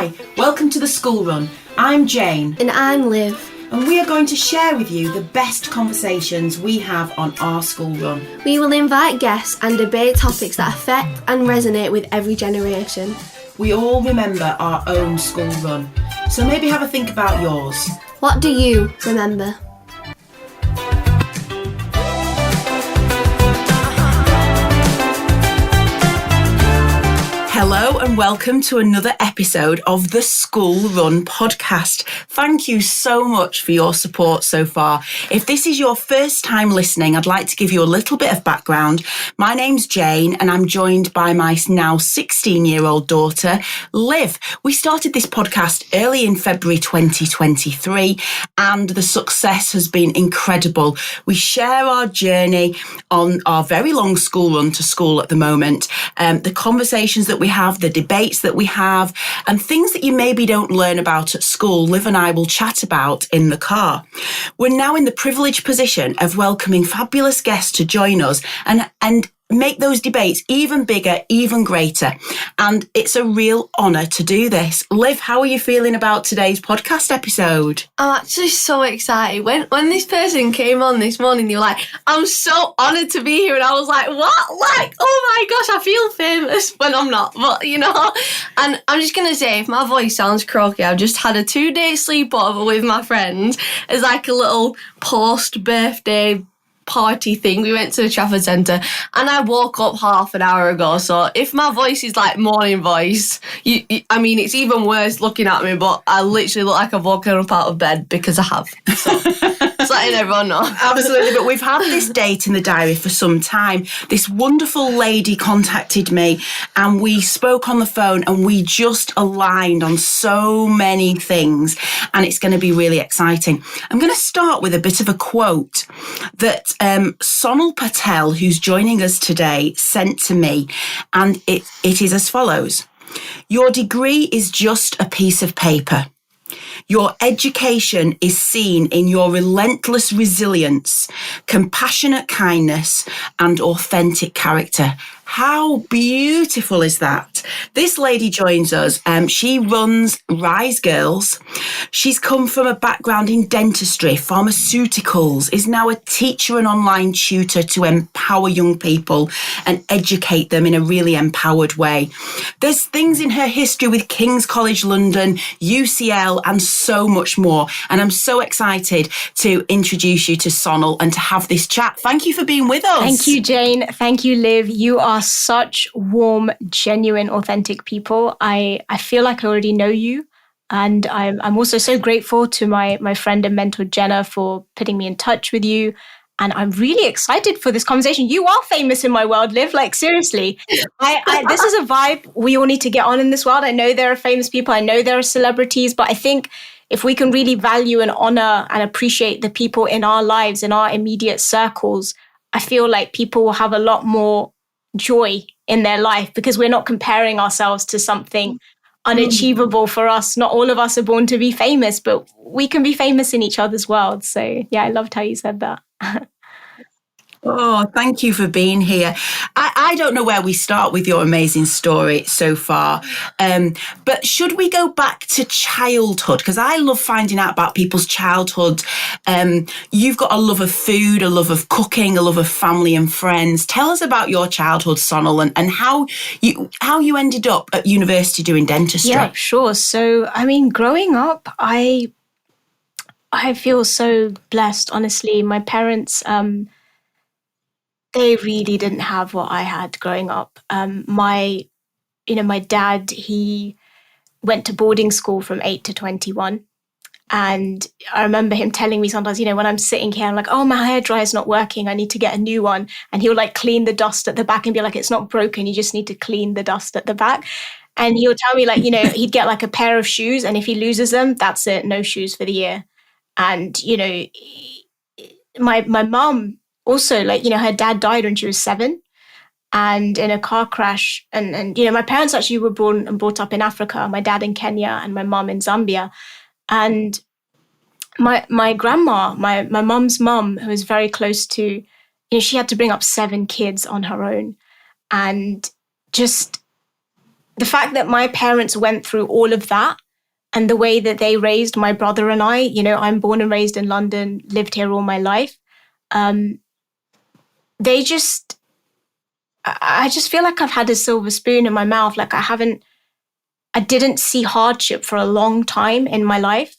Hi, welcome to the School Run. I'm Jane. And I'm Liv. And we are going to share with you the best conversations we have on our school run. We will invite guests and debate topics that affect and resonate with every generation. We all remember our own school run, so maybe have a think about yours. What do you remember? Hello and welcome to another episode of the School Run podcast. Thank you so much for your support so far. If this is your first time listening, I'd like to give you a little bit of background. My name's Jane and I'm joined by my now 16-year-old daughter, Liv. We started this podcast early in February 2023 and the success has been incredible. We share our journey on our very long school run to school at the moment, the conversations that we have, the debates that we have, and things that you maybe don't learn about at school, Liv and I will chat about in the car. We're now in the privileged position of welcoming fabulous guests to join us and make those debates even bigger, even greater. And it's a real honour to do this. Liv, how are you feeling about today's podcast episode? I'm actually so excited. When this person came on this morning, they were like, I'm so honoured to be here. And I was like, what? Like, oh my gosh, I feel famous when I'm not. But, you know, and I'm just going to say, if my voice sounds croaky, I've just had a 2-day sleepover with my friends as like a little post-birthday party thing. We went to the Trafford Centre and I woke up half an hour ago, so if my voice is like morning voice, I mean it's even worse looking at me, but I literally look like I've woken up out of bed because I have, so just letting everyone know. Absolutely, but we've had this date in the diary for some time. This wonderful lady contacted me and we spoke on the phone and we just aligned on so many things and it's going to be really exciting. I'm going to start with a bit of a quote that Sonal Patel, who's joining us today, sent to me, and it is as follows. Your degree is just a piece of paper. Your education is seen in your relentless resilience, compassionate kindness, and authentic character. How beautiful is that? This lady joins us. She runs Rise Girls. She's come from a background in dentistry, pharmaceuticals, is now a teacher and online tutor to empower young people and educate them in a really empowered way. There's things in her history with King's College London, UCL, and so much more. And I'm so excited to introduce you to Sonal and to have this chat. Thank you for being with us. Thank you, Jane. Thank you, Liv. You are such warm, genuine, authentic people. I feel like I already know you. And I'm also so grateful to my friend and mentor, Jenna, for putting me in touch with you. And I'm really excited for this conversation. You are famous in my world, Liv. Like, seriously. This is a vibe we all need to get on in this world. I know there are famous people. I know there are celebrities. But I think if we can really value and honor and appreciate the people in our lives, in our immediate circles, I feel like people will have a lot more joy in their life because we're not comparing ourselves to something unachievable for us. Not all of us are born to be famous, but we can be famous in each other's world. So yeah, I loved how you said that. Oh, thank you for being here. I don't know where we start with your amazing story so far, but should we go back to childhood? Because I love finding out about people's childhood. You've got a love of food, a love of cooking, a love of family and friends. Tell us about your childhood, Sonal, and how you ended up at university doing dentistry. Yeah, sure. So, I mean, growing up, I feel so blessed, honestly. My parents, they really didn't have what I had growing up. My dad, he went to boarding school from 8 to 21. And I remember him telling me sometimes, when I'm sitting here, I'm like, oh, my hairdryer's not working. I need to get a new one. And he'll like clean the dust at the back and be like, it's not broken. You just need to clean the dust at the back. And he'll tell me like, he'd get like a pair of shoes. And if he loses them, that's it. No shoes for the year. And, my mom, also, like, her dad died when she was 7 and in a car crash. And my parents actually were born and brought up in Africa, my dad in Kenya and my mom in Zambia. And my grandma, my mom's mom, who was very close to, she had to bring up 7 kids on her own. And just the fact that my parents went through all of that and the way that they raised my brother and I, I'm born and raised in London, lived here all my life. They just, I just feel like I've had a silver spoon in my mouth. Like I didn't see hardship for a long time in my life.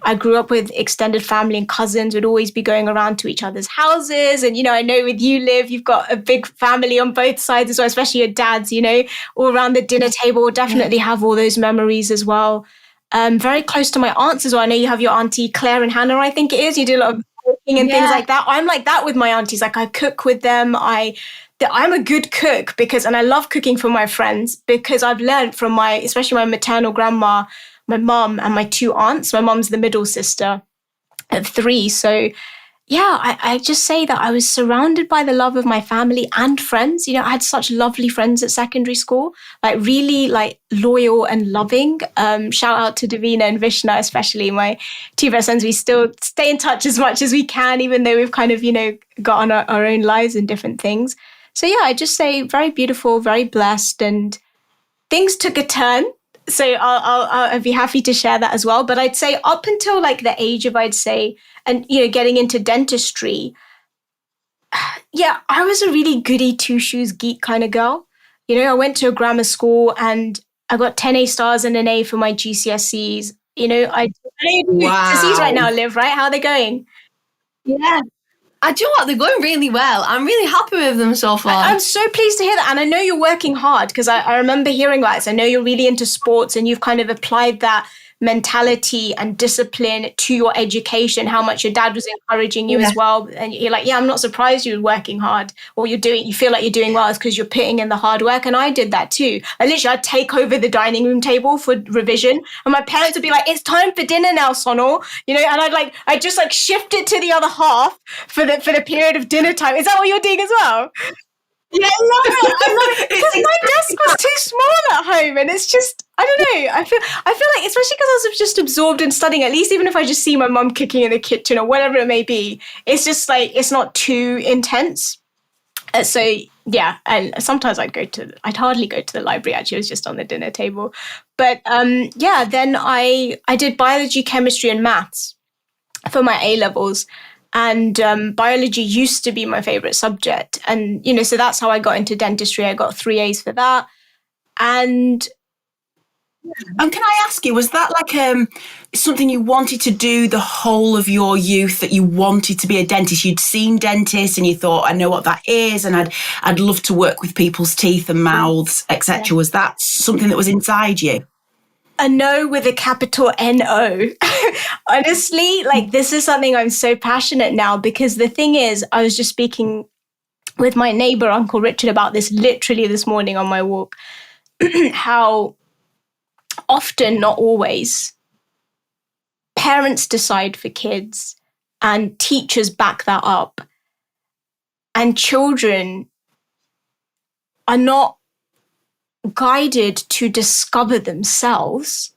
I grew up with extended family and cousins would always be going around to each other's houses. And, I know with you, Liv, you've got a big family on both sides as well, especially your dad's, all around the dinner table. We'll definitely have all those memories as well. Very close to my aunts as well. I know you have your auntie Claire and Hannah, I think it is. You do a lot of cooking and things like that. I'm like that with my aunties. Like I cook with them. I'm a good cook and I love cooking for my friends because I've learned from especially my maternal grandma, my mum and my 2 aunts. My mum's the middle sister of 3. So yeah, I just say that I was surrounded by the love of my family and friends. I had such lovely friends at secondary school, like really like loyal and loving. Shout out to Davina and Vishna, especially my 2 best friends. We still stay in touch as much as we can, even though we've kind of, got on our own lives and different things. So yeah, I just say very beautiful, very blessed, and things took a turn. So I'll be happy to share that as well. But I'd say up until like the age of, and getting into dentistry, yeah, I was a really goody 2-shoes geek kind of girl. I went to a grammar school and I got 10 A stars and an A for my GCSEs. I know you do GCSEs right now, Liv, right? How are they going? Yeah. I do what they're going really well. I'm really happy with them so far. I'm so pleased to hear that. And I know you're working hard because I remember hearing about this. I know you're really into sports and you've kind of applied that mentality and discipline to your education, how much your dad was encouraging you as well. And you're like, yeah, I'm not surprised you're working hard or you feel like you're doing well. It's because you're putting in the hard work. And I did that too. I'd take over the dining room table for revision and my parents would be like, it's time for dinner now, Sonal, and I'd just like shift it to the other half for the period of dinner time. Is that what you're doing as well? Yeah, I love it. Because my desk was too small at home, and it's just, I don't know. I feel like, especially because I was just absorbed in studying. At least even if I just see my mum cooking in the kitchen or whatever it may be, it's just like it's not too intense. So yeah, and sometimes I'd hardly go to the library. Actually, it was just on the dinner table. But yeah, then I did biology, chemistry, and maths for my A levels. And biology used to be my favorite subject. And, so that's how I got into dentistry. I got 3 A's for that. And can I ask you, was that like something you wanted to do the whole of your youth, that you wanted to be a dentist? You'd seen dentists and you thought, I know what that is, and I'd love to work with people's teeth and mouths, etc. Yeah. Was that something that was inside you? A no with a capital N-O. Honestly, like this is something I'm so passionate now because the thing is, I was just speaking with my neighbor, Uncle Richard, about this literally this morning on my walk, how often, not always, parents decide for kids and teachers back that up. And children are not guided to discover themselves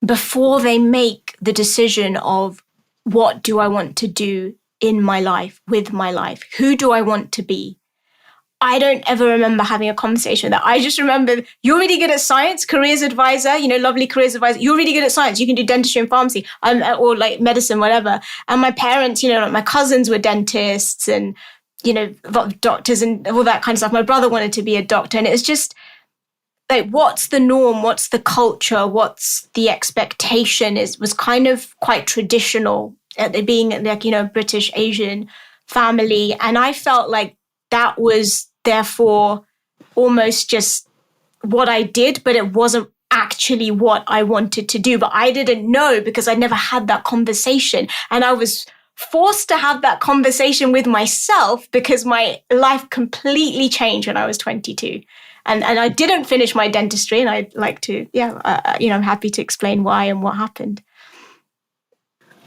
before they make the decision of what do I want to do in my life, with my life? Who do I want to be? I don't ever remember having a conversation with that. I just remember, you're really good at science, careers advisor, lovely careers advisor. You're really good at science. You can do dentistry and pharmacy or like medicine, whatever. And my parents, like my cousins were dentists and, doctors and all that kind of stuff. My brother wanted to be a doctor. And it was just, like, what's the norm? What's the culture? What's the expectation? Was kind of quite traditional at being like, British Asian family. And I felt like that was therefore almost just what I did, but it wasn't actually what I wanted to do. But I didn't know because I never had that conversation. And I was forced to have that conversation with myself because my life completely changed when I was 22. And I didn't finish my dentistry, and I'd like to, I'm happy to explain why and what happened.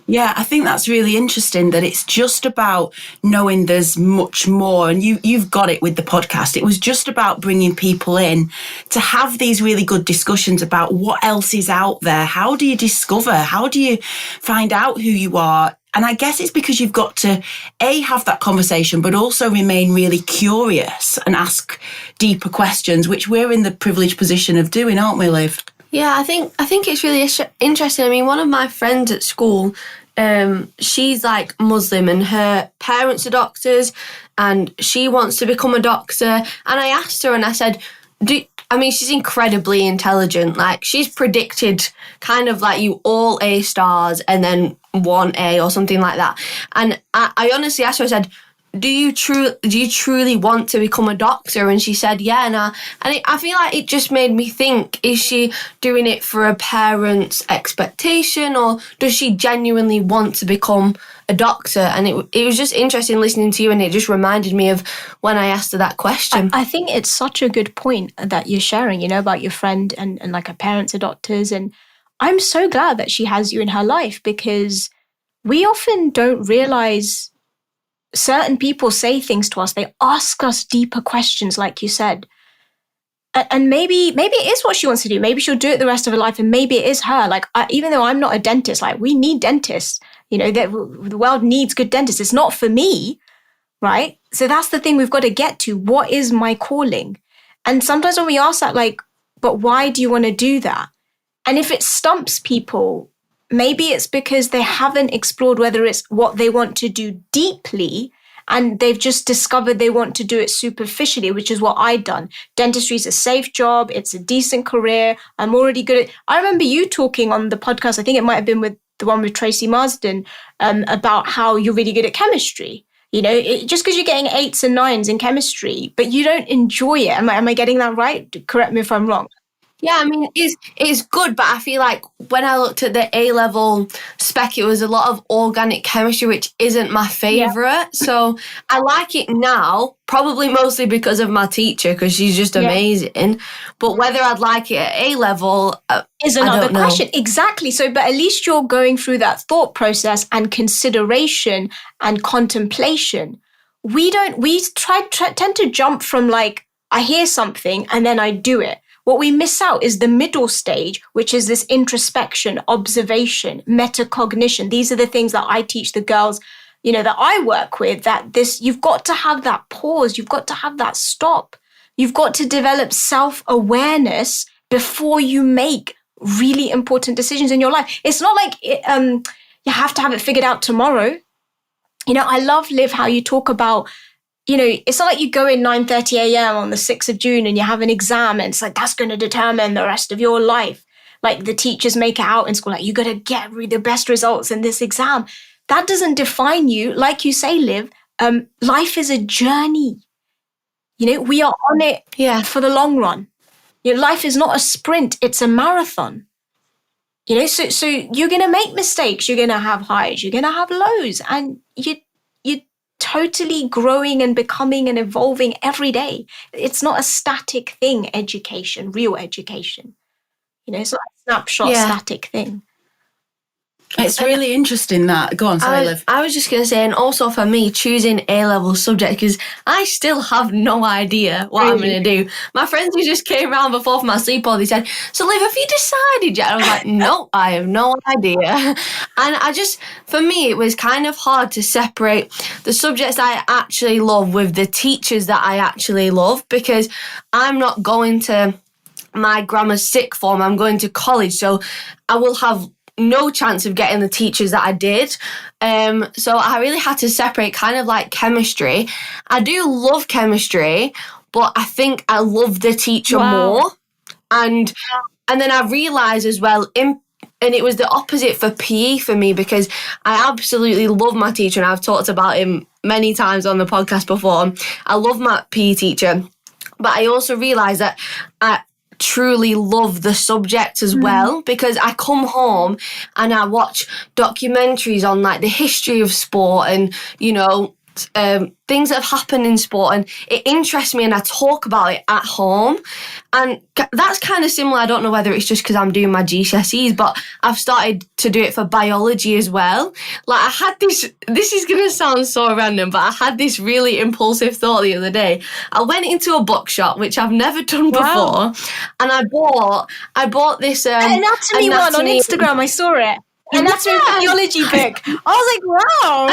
Yeah, I think that's really interesting that it's just about knowing there's much more. And you've got it with the podcast. It was just about bringing people in to have these really good discussions about what else is out there. How do you discover? How do you find out who you are? And I guess it's because you've got to, A, have that conversation, but also remain really curious and ask deeper questions, which we're in the privileged position of doing, aren't we, Liv? Yeah, I think it's really interesting. I mean, one of my friends at school, she's like Muslim and her parents are doctors and she wants to become a doctor. And I asked her and I said, she's incredibly intelligent. Like, she's predicted kind of like you all A stars and then 1A or something like that. And I honestly asked her, I said, do you truly want to become a doctor? And she said, yeah. And I feel like it just made me think, is she doing it for a parent's expectation or does she genuinely want to become a doctor? And it was just interesting listening to you, and it just reminded me of when I asked her that question. I think it's such a good point that you're sharing, about your friend and like her parents are doctors. And I'm so glad that she has you in her life, because we often don't realize certain people say things to us. They ask us deeper questions, like you said. And maybe it is what she wants to do. Maybe she'll do it the rest of her life, and maybe it is her. Like, even though I'm not a dentist, like, we need dentists. The world needs good dentists. It's not for me, right? So that's the thing we've got to get to. What is my calling? And sometimes when we ask that, like, but why do you want to do that? And if it stumps people, maybe it's because they haven't explored whether it's what they want to do deeply, and they've just discovered they want to do it superficially, which is what I'd done. Dentistry is a safe job. It's a decent career. I'm already good at... I remember you talking on the podcast, I think it might have been with the one with Tracy Marsden, about how you're really good at chemistry. Just because you're getting 8s and 9s in chemistry, but you don't enjoy it. Am I getting that right? Correct me if I'm wrong. Yeah, I mean, it's good, but I feel like when I looked at the A-level spec, it was a lot of organic chemistry, which isn't my favourite. Yeah. So I like it now, probably mostly because of my teacher, because she's just amazing. But whether I'd like it at A-level is another question. Exactly. So, but at least you're going through that thought process and consideration and contemplation. We tend to jump from like, I hear something and then I do it. What we miss out is the middle stage, which is this introspection, observation, metacognition. These are the things that I teach the girls, that I work with, you've got to have that pause. You've got to have that stop. You've got to develop self-awareness before you make really important decisions in your life. It's not like you have to have it figured out tomorrow. I love, Liv, how you talk about, it's not like you go in 9:30 a.m. on the 6th of June and you have an exam and it's like, that's going to determine the rest of your life. Like the teachers make it out in school, like, you got to get the best results in this exam. That doesn't define you. Like you say, Liv, life is a journey. We are on it for the long run. Your life is not a sprint, it's a marathon. So you're going to make mistakes. You're going to have highs. You're going to have lows. And you're totally growing and becoming and evolving every day. It's not a static thing, education, real education. It's not a snapshot, static thing. It's really interesting that. Go on, sorry, Liv. I was just going to say, and also for me, choosing A-level subject, because I still have no idea what I'm going to do. My friends who just came around before for my sleepover, they said, so Liv, have you decided yet? And I was like, no, I have no idea. And for me, it was kind of hard to separate the subjects I actually love with the teachers that I actually love, because I'm not going to my grammar sixth form, I'm going to college, so I will have no chance of getting the teachers that I did. So I really had to separate kind of like chemistry. I do love chemistry, but I think I love the teacher more. And then I realised as well, and it was the opposite for PE for me, because I absolutely love my teacher, and I've talked about him many times on the podcast before. I love my PE teacher, but I also realised that I truly love the subject as well, because I come home and I watch documentaries on like the history of sport and things that have happened in sport, and it interests me, and I talk about it at home. And that's kind of similar. I don't know whether it's just because I'm doing my GCSEs, but I've started to do it for biology as well. Like, I had this is going to sound so random, but I had this really impulsive thought the other day. I went into a bookshop, which I've never done before, and I bought this anatomy one on Instagram. I saw it. And that's a biology book. I was like, wow.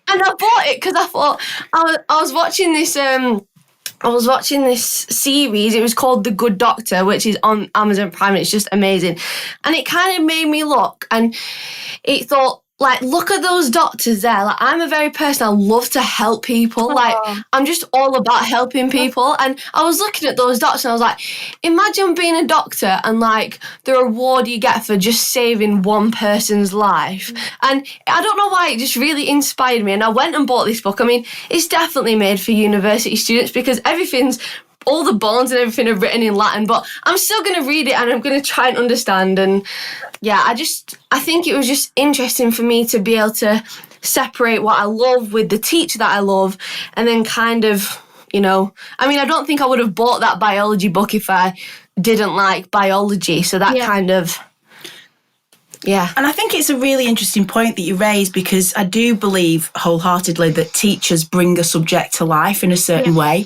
And I bought it because I thought I was watching this. I was watching this series. It was called The Good Doctor, which is on Amazon Prime. It's just amazing, and it kind of made me look, and it thought, like, look at those doctors there. Like, I'm a very person, I love to help people. Like, I'm just all about helping people. And I was looking at those doctors and I was like, imagine being a doctor and, like, the reward you get for just saving one person's life. And I don't know why, it just really inspired me. And I went and bought this book. I mean, it's definitely made for university students because all the bones and everything are written in Latin, but I'm still going to read it and I'm going to try and understand. And yeah, I think it was just interesting for me to be able to separate what I love with the teacher that I love, and then kind of, I mean, I don't think I would have bought that biology book if I didn't like biology. So that kind of... Yeah. And I think it's a really interesting point that you raised, because I do believe wholeheartedly that teachers bring a subject to life in a certain way.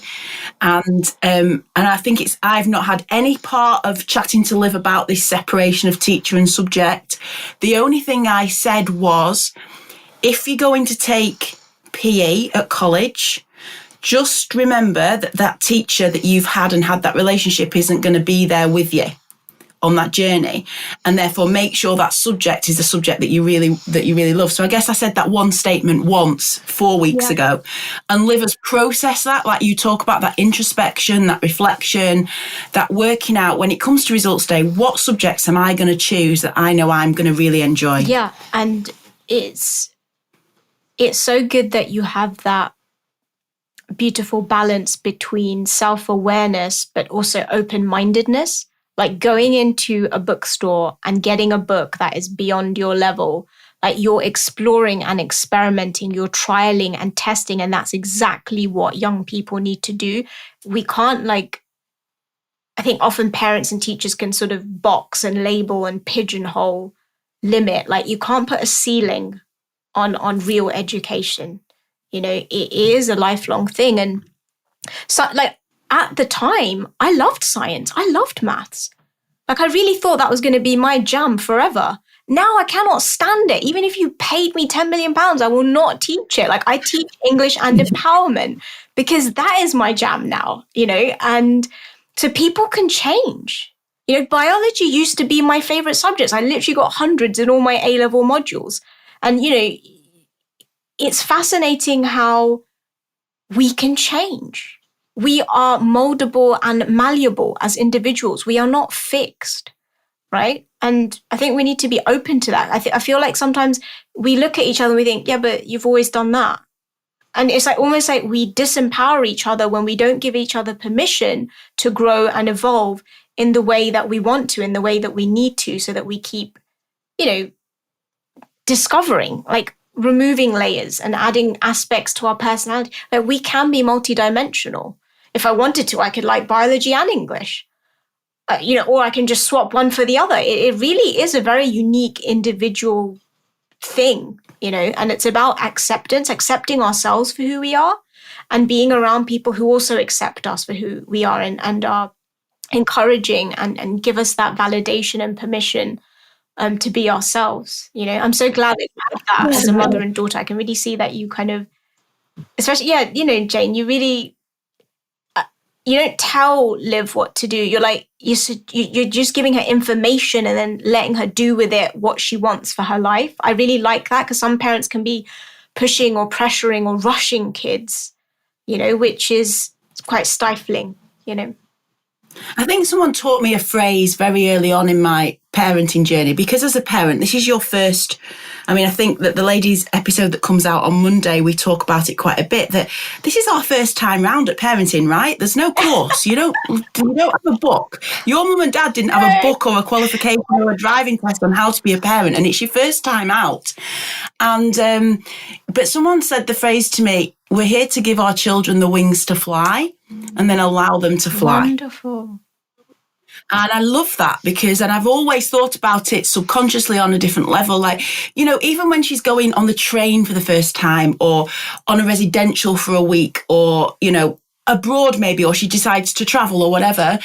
And I think I've not had any part of chatting to Liv about this separation of teacher and subject. The only thing I said was, if you're going to take PE at college, just remember that teacher that you've had and had that relationship isn't going to be there with you on that journey, and therefore make sure that subject is the subject that you really love. So I guess I said that one statement once 4 weeks ago, and Liv has processed that, like you talk about, that introspection, that reflection, that working out when it comes to results day, what subjects am I going to choose that I know I'm going to really enjoy. Yeah, and it's so good that you have that beautiful balance between self-awareness but also open-mindedness. Like going into a bookstore and getting a book that is beyond your level, like you're exploring and experimenting, you're trialing and testing, and that's exactly what young people need to do. We can't, I think often parents and teachers can sort of box and label and pigeonhole, limit. Like, you can't put a ceiling on real education. It is a lifelong thing. And so, at the time, I loved science. I loved maths. I really thought that was going to be my jam forever. Now I cannot stand it. Even if you paid me £10 million, I will not teach it. I teach English and empowerment because that is my jam now, and so people can change. Biology used to be my favorite subjects. I literally got hundreds in all my A-level modules. And, it's fascinating how we can change. We are moldable and malleable as individuals. We are not fixed, right? And I think we need to be open to that. I feel like sometimes we look at each other and we think, yeah, but you've always done that. And it's almost like we disempower each other when we don't give each other permission to grow and evolve in the way that we want to, in the way that we need to, so that we keep, discovering, removing layers and adding aspects to our personality. We can be multidimensional. If I wanted to, I could like biology and English, or I can just swap one for the other. It really is a very unique individual thing, and it's about accepting ourselves for who we are, and being around people who also accept us for who we are and are encouraging and give us that validation and permission to be ourselves. I'm so glad that you have that as a mother and daughter. I can really see that you kind of, especially, Jane, you really, you don't tell Liv what to do. You're just giving her information and then letting her do with it what she wants for her life. I really like that, because some parents can be pushing or pressuring or rushing kids, which is quite stifling, I think someone taught me a phrase very early on in my parenting journey, because as a parent, this is your first, I think that the ladies' episode that comes out on Monday, we talk about it quite a bit, that this is our first time round at parenting, right? There's no course. You don't have a book. Your mum and dad didn't have a book or a qualification or a driving test on how to be a parent, and it's your first time out. And but someone said the phrase to me, we're here to give our children the wings to fly and then allow them to fly. Wonderful. And I love that, and I've always thought about it subconsciously on a different level. Even when she's going on the train for the first time, or on a residential for a week, or, abroad maybe, or she decides to travel or whatever,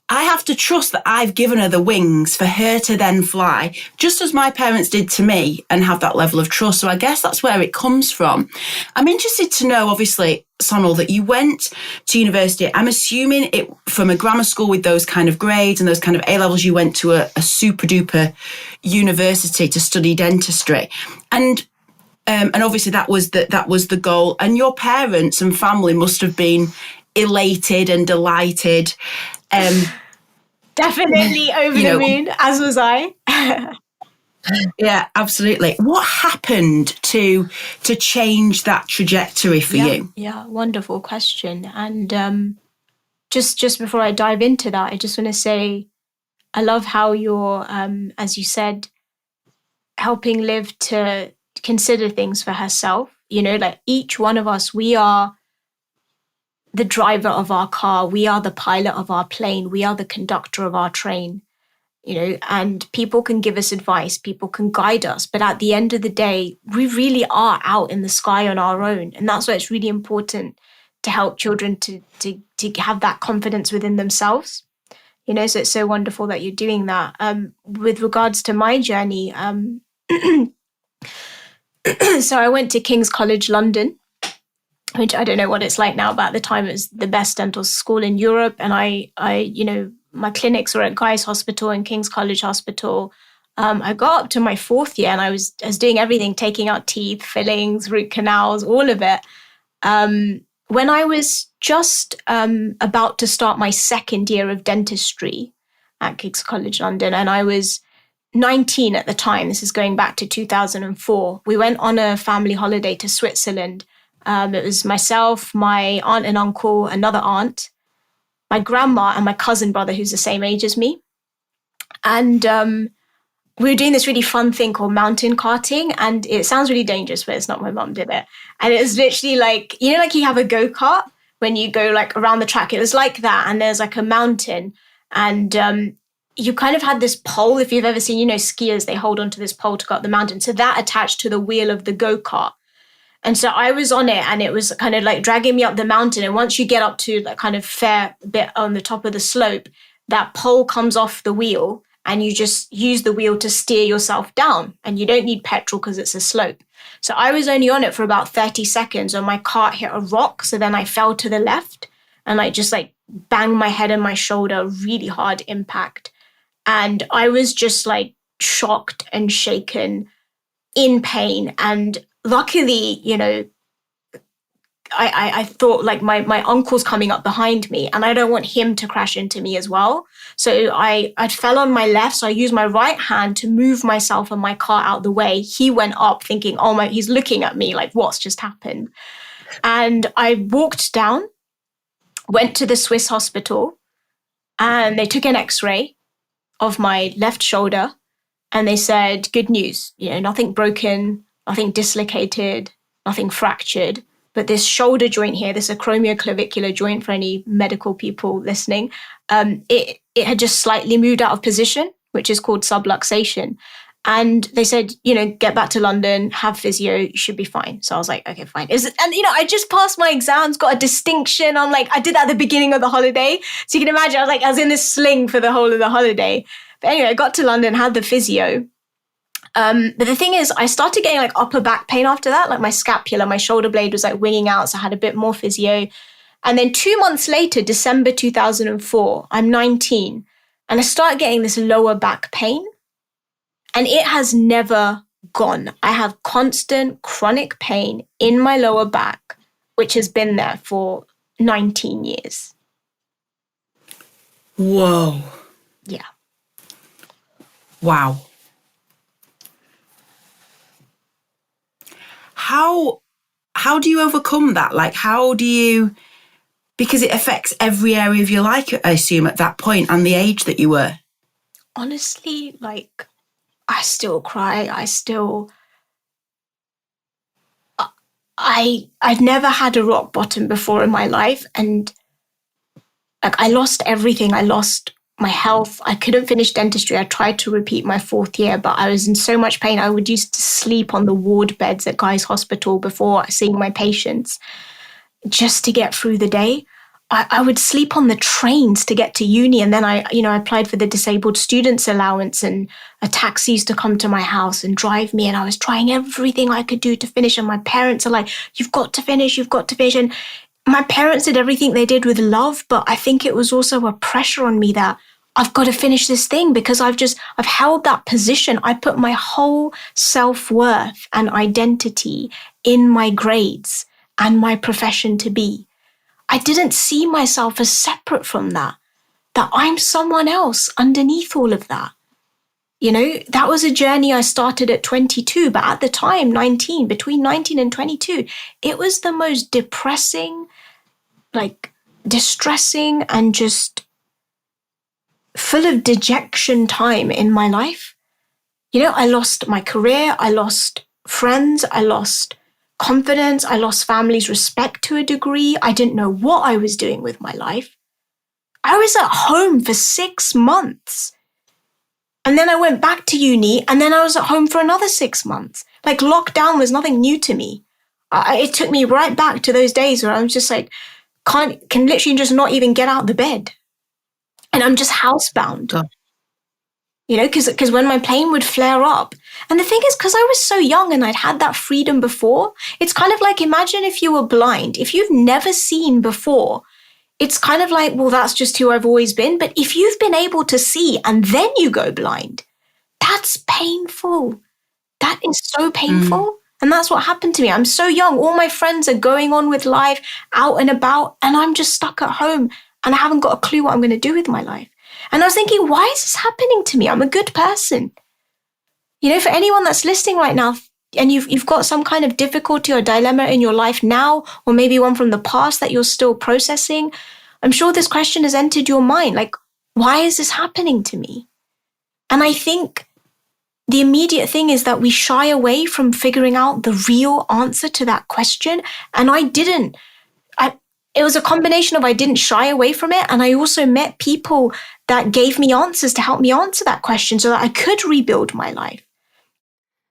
I have to trust that I've given her the wings for her to then fly, just as my parents did to me, and have that level of trust. So I guess that's where it comes from. I'm interested to know, obviously, Sonal, that you went to university. I'm assuming it from a grammar school with those kind of grades and those kind of A levels, you went to a super duper university to study dentistry. And obviously that was the goal. And your parents and family must have been elated and delighted. Definitely over the moon, as was I. Yeah, absolutely. What happened to change that trajectory for you? Yeah, wonderful question. And just before I dive into that, I just want to say I love how you're, as you said, helping Liv to consider things for herself. You know, like each one of us, we are the driver of our car, we are the pilot of our plane, we are the conductor of our train, you know, and people can give us advice, people can guide us, but at the end of the day, we really are out in the sky on our own. And that's why it's really important to help children to have that confidence within themselves. You know, so it's so wonderful that you're doing that. With regards to my journey, so I went to King's College London, which I don't know what it's like now, but at the time it was the best dental school in Europe. And I you know, my clinics were at Guy's Hospital and King's College Hospital. I got up to my 4th year and I was doing everything, taking out teeth, fillings, root canals, all of it. When I was just about to start my 2nd year of dentistry at King's College London, and I was 19 at the time, this is going back to 2004, we went on a family holiday to Switzerland. It was myself, my aunt and uncle, another aunt, my grandma, and my cousin brother, who's the same age as me. And we were doing this really fun thing called mountain karting. And it sounds really dangerous, but it's not. My mum did it. And it was literally like, you know, like you have a go-kart when you go like around the track. It was like that. And there's like a mountain. And you kind of had this pole. If you've ever seen, you know, skiers, they hold onto this pole to go up the mountain. So that attached to the wheel of the go-kart. And so I was on it and it was kind of like dragging me up the mountain. And once you get up to that kind of fair bit on the top of the slope, that pole comes off the wheel and you just use the wheel to steer yourself down. And you don't need petrol because it's a slope. So I was only on it for about 30 seconds and my cart hit a rock. So then I fell to the left and I just like banged my head on my shoulder, really hard impact. And I was just like shocked and shaken, in pain. And luckily, you know, I thought like my uncle's coming up behind me and I don't want him to crash into me as well. So I fell on my left. So I used my right hand to move myself and my car out the way. He went up thinking, oh my, he's looking at me like what's just happened. And I walked down, went to the Swiss hospital and they took an x-ray of my left shoulder and they said, good news, you know, nothing broken, nothing dislocated, nothing fractured, but this shoulder joint here, this acromioclavicular joint for any medical people listening, it had just slightly moved out of position, which is called subluxation. And they said, you know, get back to London, have physio, you should be fine. So I was like, okay, fine. And, you know, I just passed my exams, got a distinction. I'm like, I did that at the beginning of the holiday. So you can imagine, I was in this sling for the whole of the holiday. But anyway, I got to London, had the physio. But the thing is, I started getting like upper back pain after that, like my scapula, my shoulder blade was like winging out. So I had a bit more physio. And then 2 months later, December 2004, I'm 19 and I start getting this lower back pain. And it has never gone. I have constant chronic pain in my lower back, which has been there for 19 years. Whoa. Yeah. Wow. How do you overcome that? Like, how do you, because it affects every area of your life, I assume, at that point and the age that you were. Honestly, like, I still cry. I'd never had a rock bottom before in my life. And like, I lost everything. I lost my health. I couldn't finish dentistry. I tried to repeat my 4th year, but I was in so much pain. I would used to sleep on the ward beds at Guy's Hospital before seeing my patients just to get through the day. I would sleep on the trains to get to uni. And then I applied for the disabled students allowance, and a taxi used to come to my house and drive me. And I was trying everything I could do to finish. And my parents are like, you've got to finish. And my parents did everything they did with love. But I think it was also a pressure on me that I've got to finish this thing because I've held that position. I put my whole self-worth and identity in my grades and my profession to be. I didn't see myself as separate from that I'm someone else underneath all of that. That was a journey I started at 22, but at the time, between 19 and 22, it was the most depressing, distressing, and just full of dejection time in my life. I lost my career, I lost friends, I lost confidence, I lost family's respect to a degree. I didn't know what I was doing with my life. I was at home for 6 months. And then I went back to uni, and then I was at home for another 6 months. Lockdown was nothing new to me. It took me right back to those days where I was just can literally just not even get out of the bed. And I'm just housebound. God. Because when my plane would flare up. And the thing is, because I was so young and I'd had that freedom before, it's kind of like, imagine if you were blind. If you've never seen before, it's kind of like, well, that's just who I've always been. But if you've been able to see and then you go blind, that's painful. That is so painful. And that's what happened to me. I'm so young. All my friends are going on with life, out and about, and I'm just stuck at home and I haven't got a clue what I'm going to do with my life. And I was thinking, why is this happening to me? I'm a good person. For anyone that's listening right now, and you've got some kind of difficulty or dilemma in your life now, or maybe one from the past that you're still processing, I'm sure this question has entered your mind. Why is this happening to me? And I think the immediate thing is that we shy away from figuring out the real answer to that question. And I didn't. It was a combination of I didn't shy away from it, and I also met people that gave me answers to help me answer that question so that I could rebuild my life.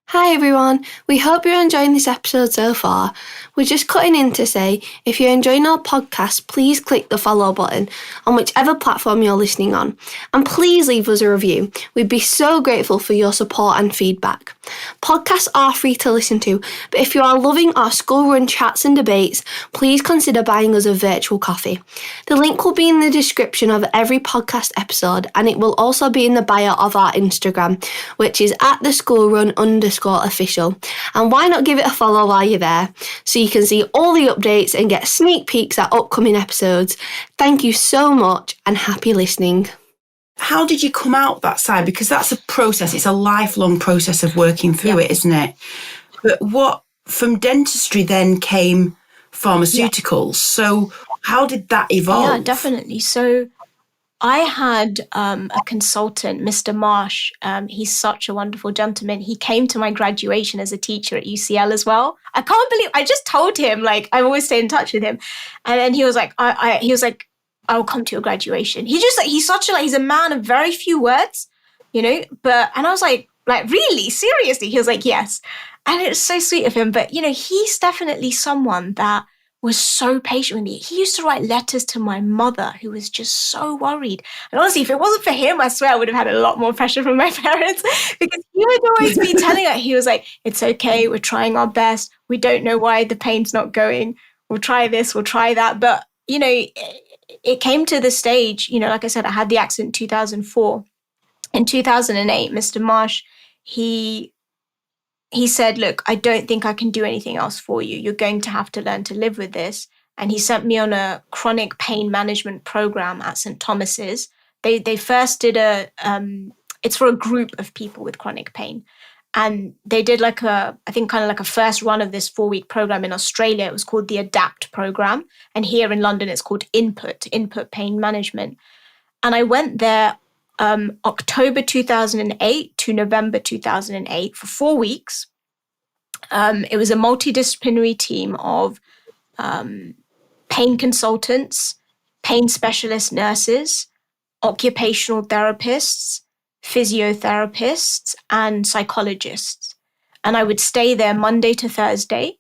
Hi everyone, we hope you're enjoying this episode so far. We're just cutting in to say, if you're enjoying our podcast, please click the follow button on whichever platform you're listening on. And please leave us a review. We'd be so grateful for your support and feedback. Podcasts are free to listen to, but if you are loving our school run chats and debates, please consider buying us a virtual coffee. The link will be in the description of every podcast episode, and it will also be in the bio of our Instagram, which is @theschoolrun_official. And why not give it a follow while you're there, so you can see all the updates and get sneak peeks at upcoming episodes. Thank you so much and happy listening. How did you come out that side? Because that's a process. It's a lifelong process of working through it, isn't it? But what from dentistry then came pharmaceuticals. So how did that evolve? Yeah, definitely. So I had a consultant, Mr. Marsh. He's such a wonderful gentleman. He came to my graduation as a teacher at UCL as well. I can't believe I just told him, I always stay in touch with him. And then he was like, I will come to your graduation. He's a man of very few words, and I was like, really? Seriously? He was like, yes. And it was so sweet of him. But, he's definitely someone that was so patient with me. He used to write letters to my mother, who was just so worried. And honestly, if it wasn't for him, I swear I would have had a lot more pressure from my parents, because he would always be telling her, he was like, it's okay, we're trying our best. We don't know why the pain's not going. We'll try this, we'll try that. But, it came to the stage, like I said, I had the accident in 2004. In 2008, Mr. Marsh, he said, look, I don't think I can do anything else for you. You're going to have to learn to live with this. And he sent me on a chronic pain management program at St. Thomas's. They first did it's for a group of people with chronic pain. And they did a first run of this 4-week program in Australia. It was called the ADAPT program. And here in London, it's called Input Pain Management. And I went there October 2008 to November 2008 for 4 weeks. It was a multidisciplinary team of pain consultants, pain specialist nurses, occupational therapists, physiotherapists, and psychologists. And I would stay there Monday to Thursday.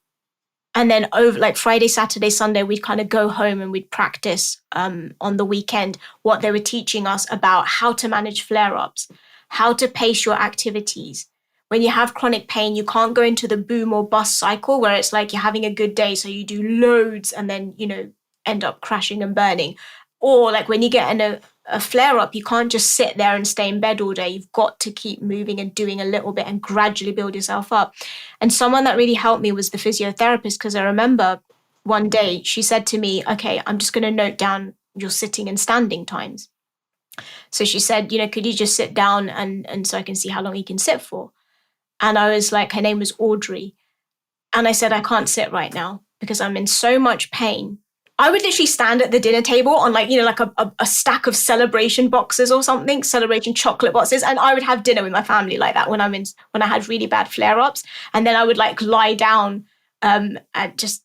And then over like Friday, Saturday, Sunday, we'd kind of go home and we'd practice on the weekend what they were teaching us about how to manage flare-ups, how to pace your activities. When you have chronic pain, you can't go into the boom or bust cycle where it's like you're having a good day, so you do loads and then, end up crashing and burning. Or like when you get in a flare-up, you can't just sit there and stay in bed all day. You've got to keep moving and doing a little bit and gradually build yourself up. And someone that really helped me was the physiotherapist, because I remember one day she said to me, okay, I'm just going to note down your sitting and standing times. So she said, could you just sit down and so I can see how long you can sit for? And I was like, her name was Audrey. And I said, I can't sit right now because I'm in so much pain. I would literally stand at the dinner table on like a stack of celebration boxes or something, celebration chocolate boxes. And I would have dinner with my family like that when I had really bad flare-ups. And then I would like lie down at just,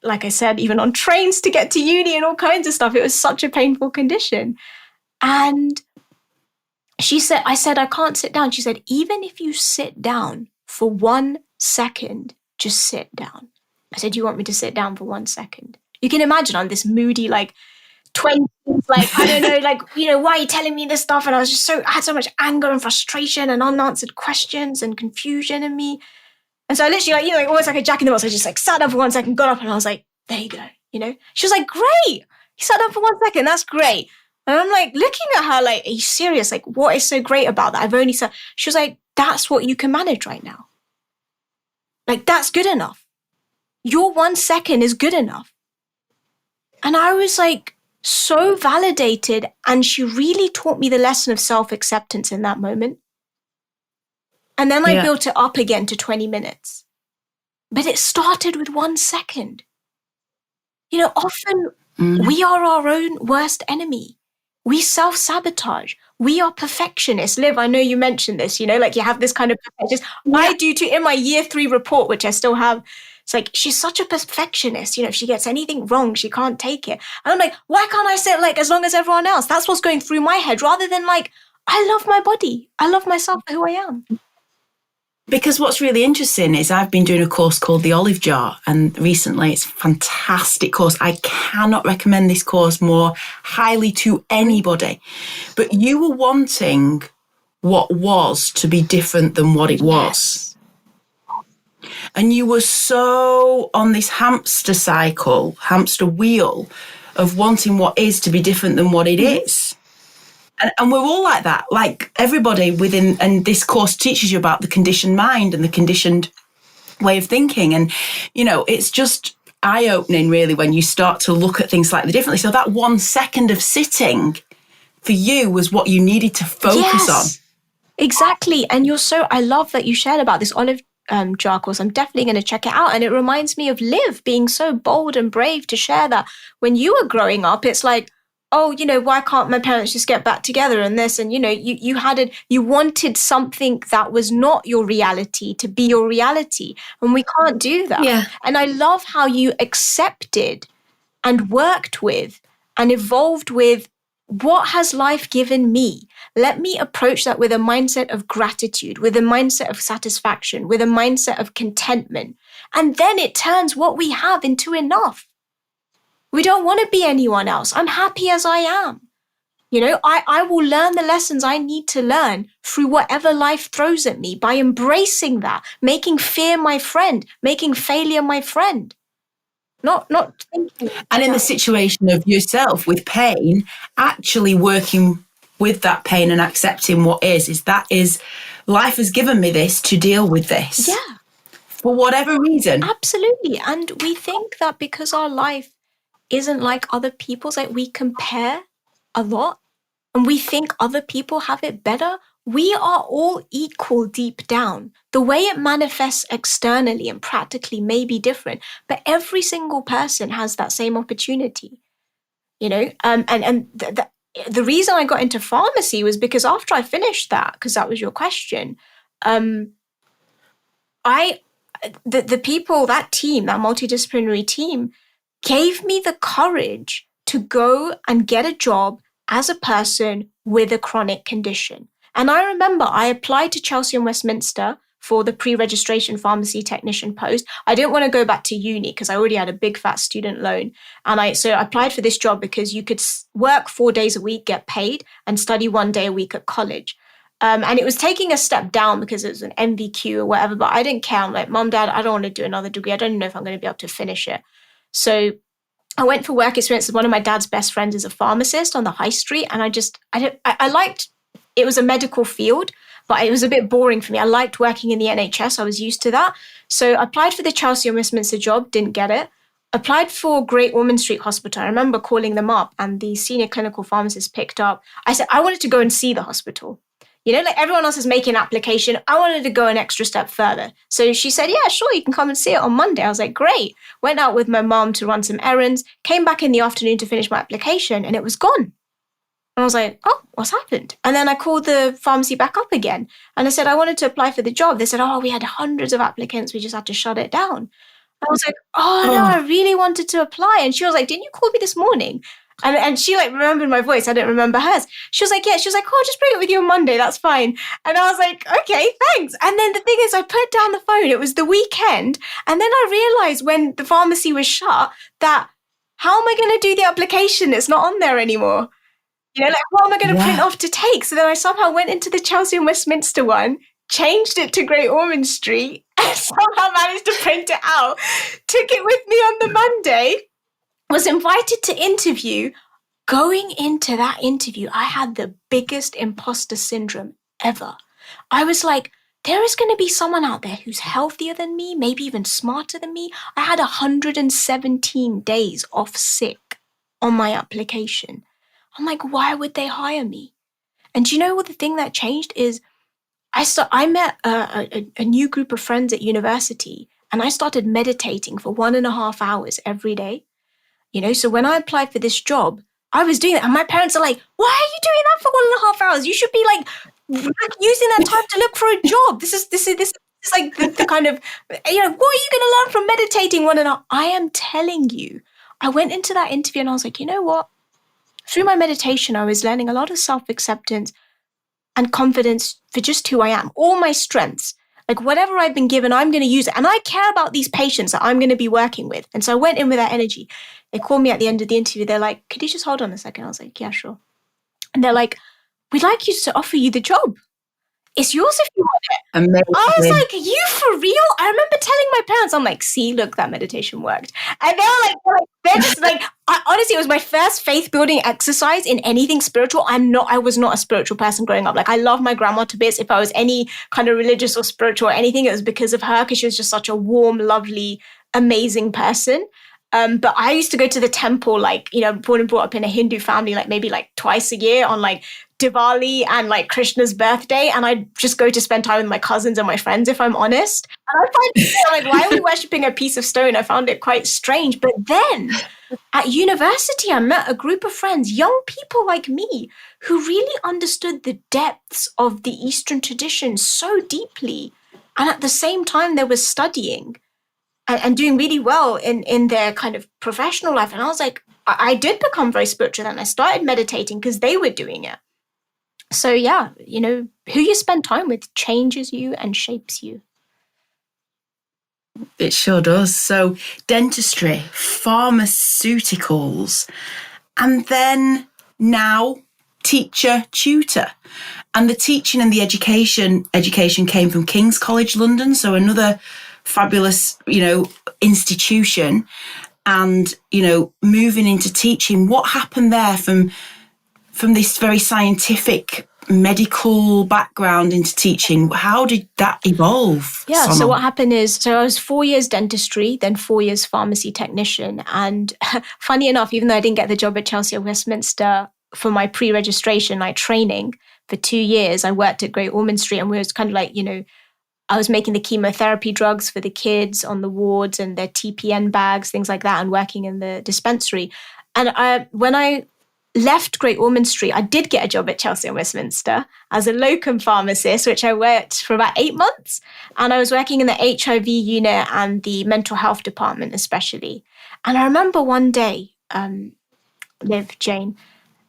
like I said, even on trains to get to uni and all kinds of stuff. It was such a painful condition. And I said, I can't sit down. She said, even if you sit down for 1 second, just sit down. I said, you want me to sit down for 1 second? You can imagine I'm this moody, like 20s, like, I don't know, like, why are you telling me this stuff? And I had so much anger and frustration and unanswered questions and confusion in me. And so I literally, like almost like a jack in the box. I just like sat down for 1 second, got up and I was like, there you go, She was like, great. You sat down for 1 second. That's great. And I'm like looking at her like, are you serious? Like, what is so great about that? I've only said, she was like, that's what you can manage right now. Like, that's good enough. Your 1 second is good enough. And I was like so validated. And she really taught me the lesson of self-acceptance in that moment. And then I built it up again to 20 minutes. But it started with 1 second. Often we are our own worst enemy. We self-sabotage. We are perfectionists. Liv, I know you mentioned this, like you have this kind of perfectionist. Yeah. I do too. In my year 3 report, which I still have, it's like, she's such a perfectionist. If she gets anything wrong, she can't take it. And I'm like, why can't I sit like as long as everyone else? That's what's going through my head, rather than like, I love my body. I love myself for who I am. Because what's really interesting is I've been doing a course called The Olive Jar, and recently it's a fantastic course. I cannot recommend this course more highly to anybody. But you were wanting what was to be different than what it was. And you were so on this hamster wheel of wanting what is to be different than what it is. And we're all like that, like everybody within, and this course teaches you about the conditioned mind and the conditioned way of thinking. And, it's just eye-opening really when you start to look at things slightly differently. So that 1 second of sitting for you was what you needed to focus on. Exactly. And I love that you shared about this olive jar course. I'm definitely going to check it out. And it reminds me of Liv being so bold and brave to share that when you were growing up, it's like, oh, why can't my parents just get back together and this? And, you wanted something that was not your reality to be your reality. And we can't do that. Yeah. And I love how you accepted and worked with and evolved with, what has life given me? Let me approach that with a mindset of gratitude, with a mindset of satisfaction, with a mindset of contentment. And then it turns what we have into enough. We don't want to be anyone else. I'm happy as I am. I will learn the lessons I need to learn through whatever life throws at me by embracing that, making fear my friend, making failure my friend. Not thinking. And in the situation of yourself with pain, actually working with that pain and accepting what is life has given me this to deal with this. Yeah. For whatever reason. Absolutely. And we think that because our life isn't like other people's, like we compare a lot and we think other people have it better. We are all equal deep down. The way it manifests externally and practically may be different, but every single person has that same opportunity, and the reason I got into pharmacy was because after I finished that, because that was your question, the people, that team, that multidisciplinary team, gave me the courage to go and get a job as a person with a chronic condition. And I remember I applied to Chelsea and Westminster for the pre-registration pharmacy technician post. I didn't want to go back to uni because I already had a big fat student loan. And so I applied for this job because you could work 4 days a week, get paid, and study 1 day a week at college. And it was taking a step down because it was an MVQ or whatever, but I didn't care. I'm like, Mom, Dad, I don't want to do another degree. I don't know if I'm going to be able to finish it. So I went for work experience. One of my dad's best friends is a pharmacist on the high street. And I liked, it was a medical field, but it was a bit boring for me. I liked working in the NHS. I was used to that. So I applied for the Chelsea or Westminster job, didn't get it. Applied for Great Ormond Street Hospital. I remember calling them up and the senior clinical pharmacist picked up. I said, I wanted to go and see the hospital. You know, like everyone else is making an application. I wanted to go an extra step further. So she said, yeah, sure, you can come and see it on Monday. I was like, great. Went out with my mom to run some errands, came back in the afternoon to finish my application and it was gone. And I was like, oh, what's happened? And then I called the pharmacy back up again. And I said, I wanted to apply for the job. They said, oh, we had hundreds of applicants. We just had to shut it down. I was like, oh, no, I really wanted to apply. And she was like, didn't you call me this morning? And she like remembered my voice. I didn't remember hers. She was like, yeah. She was like, oh, I'll just bring it with you on Monday. That's fine. And I was like, okay, thanks. And then the thing is, I put down the phone. It was the weekend. And then I realized when the pharmacy was shut that how am I going to do the application? It's not on there anymore. You know, like what am I going to print off to take? So then I somehow went into the Chelsea and Westminster one, changed it to Great Ormond Street, and somehow managed to print it out, took it with me on the Monday, was invited to interview. Going into that interview, I had the biggest imposter syndrome ever. I was like, there is going to be someone out there who's healthier than me, maybe even smarter than me. I had 117 days off sick on my application. I'm like, why would they hire me? And do you know what the thing that changed is I met a new group of friends at university and I started meditating for 1.5 hours every day. You know, so when I applied for this job, I was doing that. And my parents are like, why are you doing that for 1.5 hours? You should be like using that time to look for a job. This is like the kind of, you know, what are you going to learn from meditating 1.5? I am telling you, I went into that interview and I was like, you know what? Through my meditation, I was learning a lot of self-acceptance and confidence for just who I am, all my strengths. Like whatever I've been given, I'm going to use it. And I care about these patients that I'm going to be working with. And so I went in with that energy. They called me at the end of the interview. They're like, could you just hold on a second? I was like, yeah, sure. And they're like, we'd like you to offer you the job. It's yours if you want it. Amazing. I was like, are you for real? I remember telling my parents, I'm like, see, look, that meditation worked. And they're just like, honestly, it was my first faith building exercise in anything spiritual. I was not a spiritual person growing up. Like I love my grandma to bits. If I was any kind of religious or spiritual or anything, it was because of her, because she was just such a warm, lovely, amazing person. But I used to go to the temple, like, you know, born and brought up in a Hindu family, like maybe like twice a year on like Diwali and like Krishna's birthday. And I just go to spend time with my cousins and my friends, if I'm honest. And I find it like, why are we worshipping a piece of stone? I found it quite strange. But then at university, I met a group of friends, young people like me, who really understood the depths of the Eastern tradition so deeply. And at the same time, they were studying and doing really well in their kind of professional life. And I was like, I did become very spiritual and I started meditating because they were doing it. So yeah, you know, who you spend time with changes you and shapes you. It sure does. So dentistry, pharmaceuticals, and then now teacher, tutor. And the teaching and the education came from King's College London. So another fabulous, you know, institution. And, you know, moving into teaching, what happened there from this very scientific medical background into teaching? How did that evolve? Yeah, Sonal? so what happened is, I was 4 years dentistry, then 4 years pharmacy technician. And funny enough, even though I didn't get the job at Chelsea or Westminster for my pre-registration, like training for 2 years, I worked at Great Ormond Street and we was kind of like, you know, I was making the chemotherapy drugs for the kids on the wards and their TPN bags, things like that, and working in the dispensary. And when I left Great Ormond Street, I did get a job at Chelsea and Westminster as a locum pharmacist, which I worked for about 8 months. And I was working in the HIV unit and the mental health department especially. And I remember one day, Liv, Jane,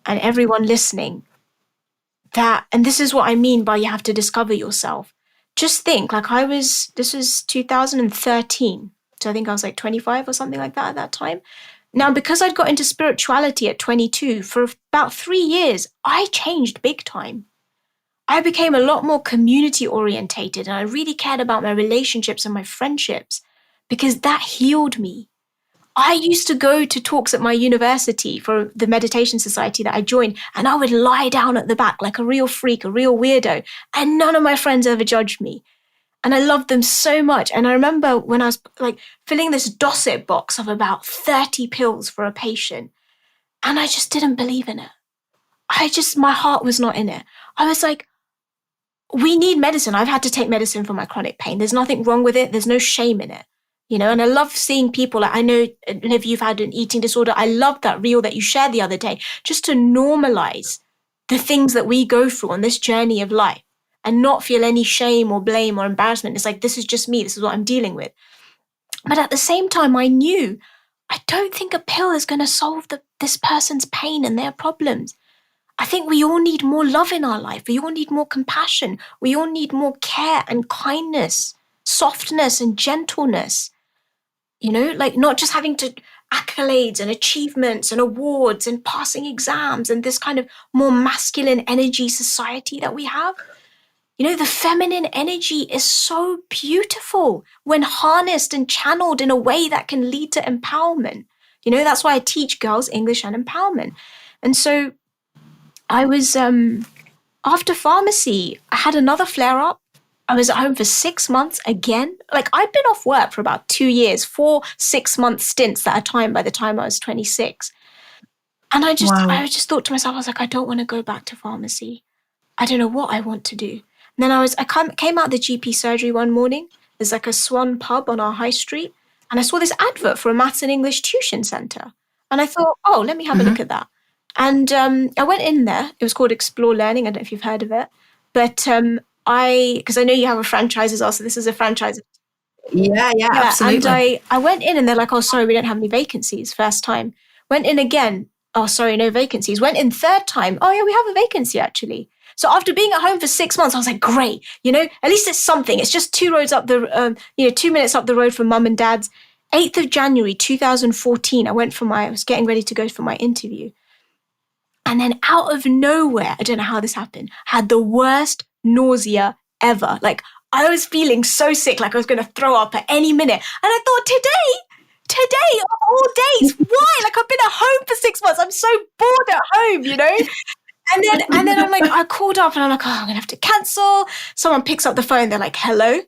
and everyone listening, and this is what I mean by you have to discover yourself, just think, like this was 2013. So I think I was like 25 or something like that at that time. Now, because I'd got into spirituality at 22, for about 3 years, I changed big time. I became a lot more community orientated, and I really cared about my relationships and my friendships because that healed me. I used to go to talks at my university for the meditation society that I joined, and I would lie down at the back like a real freak, a real weirdo, and none of my friends ever judged me. And I loved them so much. And I remember when I was like filling this dossier box of about 30 pills for a patient, and I just didn't believe in it. My heart was not in it. I was like, we need medicine. I've had to take medicine for my chronic pain. There's nothing wrong with it. There's no shame in it. And I love seeing people, like I know, Liv, you've had an eating disorder. I love that reel that you shared the other day, just to normalize the things that we go through on this journey of life and not feel any shame or blame or embarrassment. It's like, this is just me. This is what I'm dealing with. But at the same time, I knew I don't think a pill is going to solve this person's pain and their problems. I think we all need more love in our life. We all need more compassion. We all need more care and kindness, softness and gentleness. Like not just having to accolades and achievements and awards and passing exams and this kind of more masculine energy society that we have. The feminine energy is so beautiful when harnessed and channeled in a way that can lead to empowerment. That's why I teach girls English and empowerment. And so I was, after pharmacy, I had another flare up. I was at home for 6 months again. Like I'd been off work for about 2 years, 4 6-month stints at a time by the time I was 26. And I just thought to myself, I was like, I don't want to go back to pharmacy. I don't know what I want to do. And then I came out of the GP surgery one morning. There's like a Swan pub on our high street. And I saw this advert for a maths and English tuition centre. And I thought, oh, let me have a look at that. And I went in there. It was called Explore Learning. I don't know if you've heard of it. But because I know you have a franchise as well, so this is a franchise. Yeah, absolutely. And I went in and they're like, oh, sorry, we don't have any vacancies. First time. Went in again. Oh, sorry, no vacancies. Went in third time. Oh, yeah, we have a vacancy actually. So after being at home for 6 months, I was like, great, at least it's something. It's just 2 minutes up the road from mum and dad's. 8th of January, 2014, I was getting ready to go for my interview. And then out of nowhere, I don't know how this happened, had the worst nausea ever. Like I was feeling so sick, like I was going to throw up at any minute. And I thought, today of all days, why? Like I've been at home for 6 months. I'm so bored at home, And then I'm like, I called up and I'm like, oh, I'm going to have to cancel. Someone picks up the phone. They're like, hello.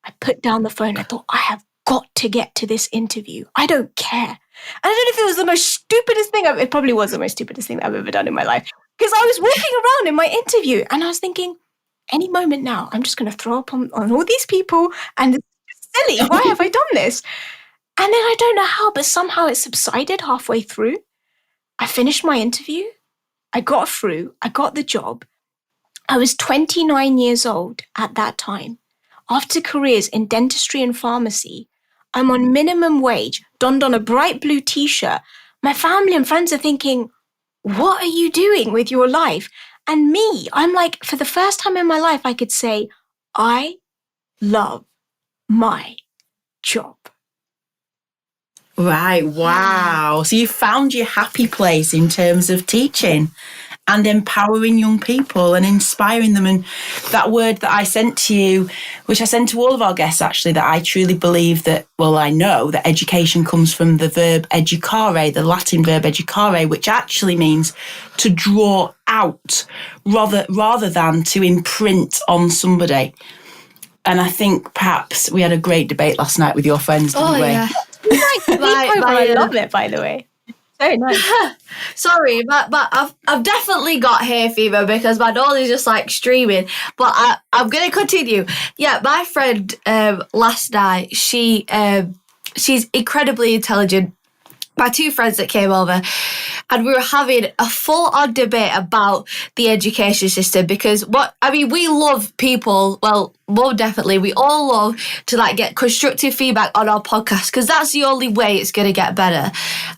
I put down the phone. I thought, I have got to get to this interview. I don't care. And I don't know if it was the most stupidest thing. It probably was the most stupidest thing that I've ever done in my life. Because I was walking around in my interview and I was thinking, any moment now, I'm just going to throw up on all these people. And it's silly. Why have I done this? And then I don't know how, but somehow it subsided halfway through. I finished my interview. I got through. I got the job. I was 29 years old at that time. After careers in dentistry and pharmacy, I'm on minimum wage, donned on a bright blue t-shirt. My family and friends are thinking, what are you doing with your life? And me, I'm like, for the first time in my life, I could say, I love my job. Right, wow. So you found your happy place in terms of teaching and empowering young people and inspiring them. And that word that I sent to you, which I sent to all of our guests actually, that I truly believe that, well, I know that education comes from the verb educare, the Latin verb educare, which actually means to draw out rather than to imprint on somebody. And I think perhaps we had a great debate last night with your friends, didn't we? Yeah. I love it, by the way. So nice. Sorry, but I've definitely got hay fever because my nose is just like streaming. But I'm gonna continue. Yeah, my friend last night, she's incredibly intelligent. my two friends that came over, and we were having a full-on debate about the education system, because we love people, well, more definitely, we all love to like get constructive feedback on our podcast, because that's the only way it's going to get better.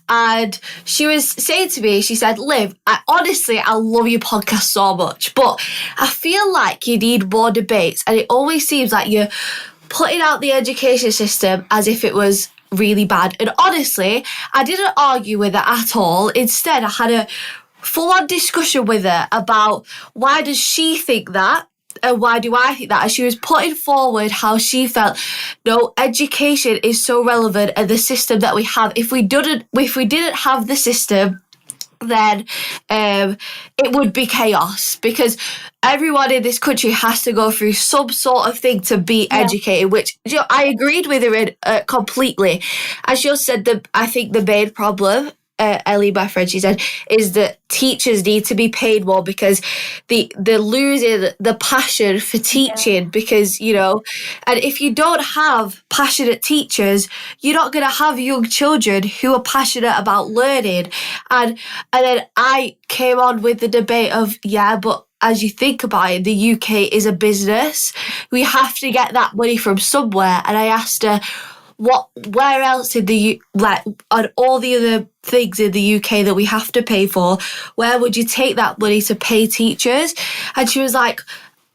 And she was saying to me, she said, Liv, I love your podcast so much, but I feel like you need more debates, and it always seems like you're putting out the education system as if it was really bad. And honestly, I didn't argue with her at all. Instead, I had a full-on discussion with her about why does she think that and why do I think that. And she was putting forward how she felt, no, education is so relevant, and the system that we have, if we didn't have the system, then it would be chaos, because everyone in this country has to go through some sort of thing to be educated, which I agreed with her in completely. And she also said that I think the main problem, Ellie, my friend, she said, is that teachers need to be paid more, because they're losing the passion for teaching, because, and if you don't have passionate teachers, you're not going to have young children who are passionate about learning. And then I came on with the debate of, but as you think about it, the UK is a business. We have to get that money from somewhere. And I asked her, where else on all the other things in the UK that we have to pay for, where would you take that money to pay teachers? And she was like,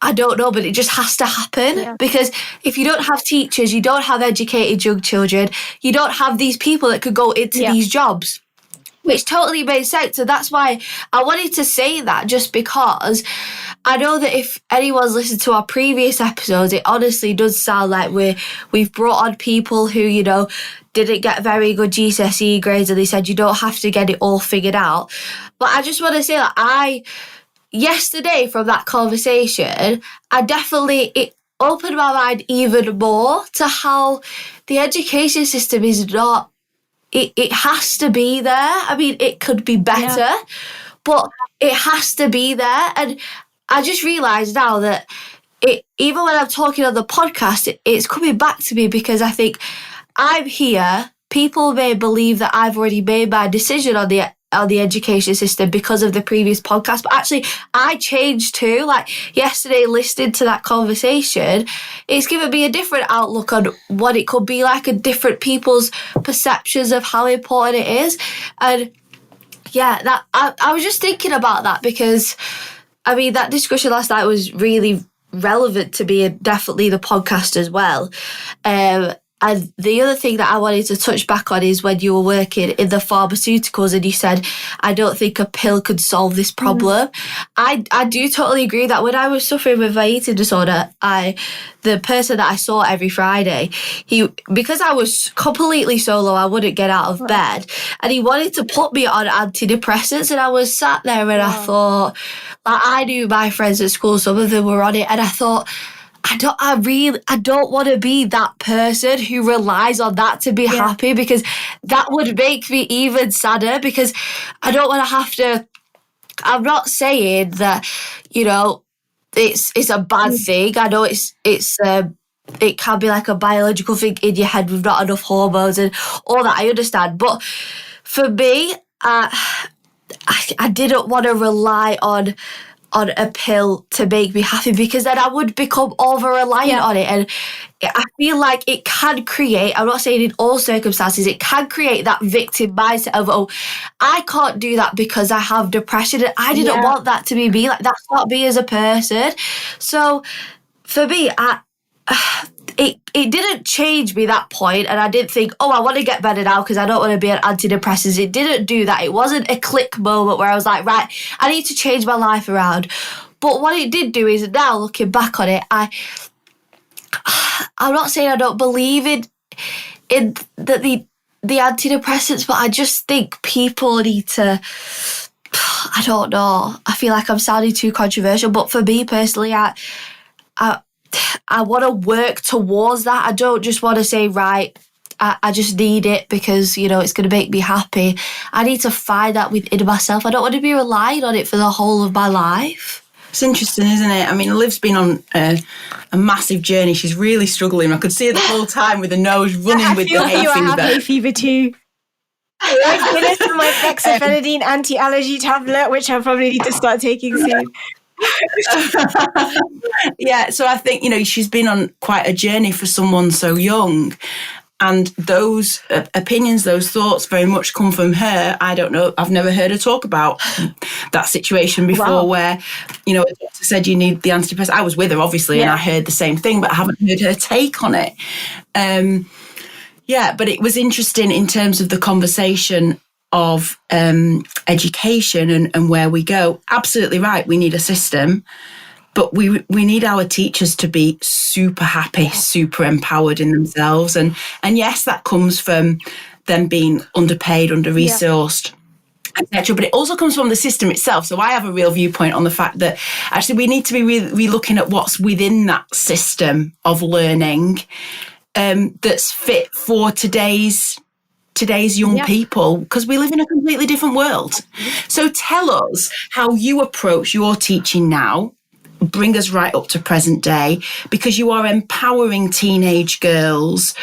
I don't know, but it just has to happen, because if you don't have teachers, you don't have educated young children, you don't have these people that could go into these jobs. Which totally made sense. So that's why I wanted to say that, just because I know that if anyone's listened to our previous episodes, it honestly does sound like we've brought on people who, didn't get very good GCSE grades, and they said you don't have to get it all figured out. But I just want to say that yesterday from that conversation, it opened my mind even more to how the education system is not, it has to be there. I mean, it could be better, but it has to be there. And I just realised now that even when I'm talking on the podcast, it's coming back to me, because I think I'm here. People may believe that I've already made my decision on the education system because of the previous podcast, but actually I changed too. Like yesterday, listening to that conversation, it's given me a different outlook on what it could be like, and different people's perceptions of how important it is. And that I was just thinking about that, because I mean, that discussion last night was really relevant to me, and definitely the podcast as well. And the other thing that I wanted to touch back on is when you were working in the pharmaceuticals, and you said, I don't think a pill could solve this problem. I do totally agree that when I was suffering with my eating disorder, the person that I saw every Friday, because I was completely solo, I wouldn't get out of bed, and he wanted to put me on antidepressants, and I was sat there and I thought, I knew my friends at school, some of them were on it, and I thought, I don't want to be that person who relies on that to be happy, because that would make me even sadder, because I don't want to have to. I'm not saying that, it's a bad thing. I know it can be like a biological thing in your head with not enough hormones and all that. I understand, but for me, I didn't want to rely on a pill to make me happy, because then I would become over-reliant on it. And I feel like it can create, I'm not saying in all circumstances, it can create that victim mindset of, I can't do that because I have depression, and I didn't want that to be me. Like, that's not me as a person. So for me, it didn't change me that point, and I didn't think, I want to get better now because I don't want to be on antidepressants. It didn't do that. It wasn't a click moment where I was like, right, I need to change my life around. But what it did do is, now looking back on it, I'm not saying I don't believe in the antidepressants, but I just think people need to, I don't know, I feel like I'm sounding too controversial, but for me personally, I want to work towards that. I don't just want to say, right, I just need it because, it's going to make me happy. I need to find that within myself. I don't want to be relying on it for the whole of my life. It's interesting, isn't it? I mean, Liv's been on a massive journey. She's really struggling. I could see her the whole time with her nose running with the hay fever. I have hay fever too. I finished my fexofenadine anti-allergy tablet, which I probably need to start taking soon. Yeah, so I think, she's been on quite a journey for someone so young. And those opinions, those thoughts very much come from her. I don't know. I've never heard her talk about that situation before where, a doctor said you need the antidepressant. I was with her, obviously, and I heard the same thing, but I haven't heard her take on it. But it was interesting in terms of the conversation of education and where we go. Absolutely right. We need a system. But we need our teachers to be super happy, super empowered in themselves. And yes, that comes from them being underpaid, under-resourced, etc. But it also comes from the system itself. So I have a real viewpoint on the fact that actually we need to be really looking at what's within that system of learning that's fit for today's young people, because we live in a completely different world. So tell us how you approach your teaching now. Bring us right up to present day, because you are empowering teenage girls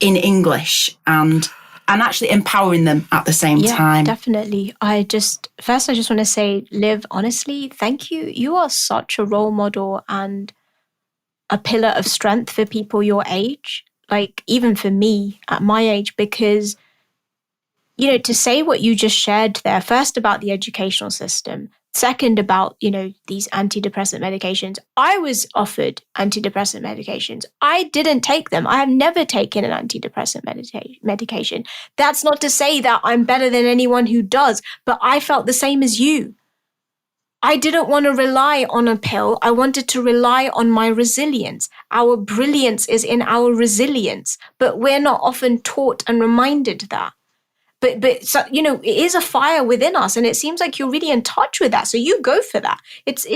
in English and actually empowering them at the same time. Definitely. I just want to say, Liv, honestly, thank you. You are such a role model and a pillar of strength for people your age, like even for me at my age, because, to say what you just shared there, first about the educational system, second, about, these antidepressant medications. I was offered antidepressant medications. I didn't take them. I have never taken an antidepressant medication. That's not to say that I'm better than anyone who does, but I felt the same as you. I didn't want to rely on a pill. I wanted to rely on my resilience. Our brilliance is in our resilience, but we're not often taught and reminded that. But so, it is a fire within us, and it seems like you're really in touch with that. So you go for that. It's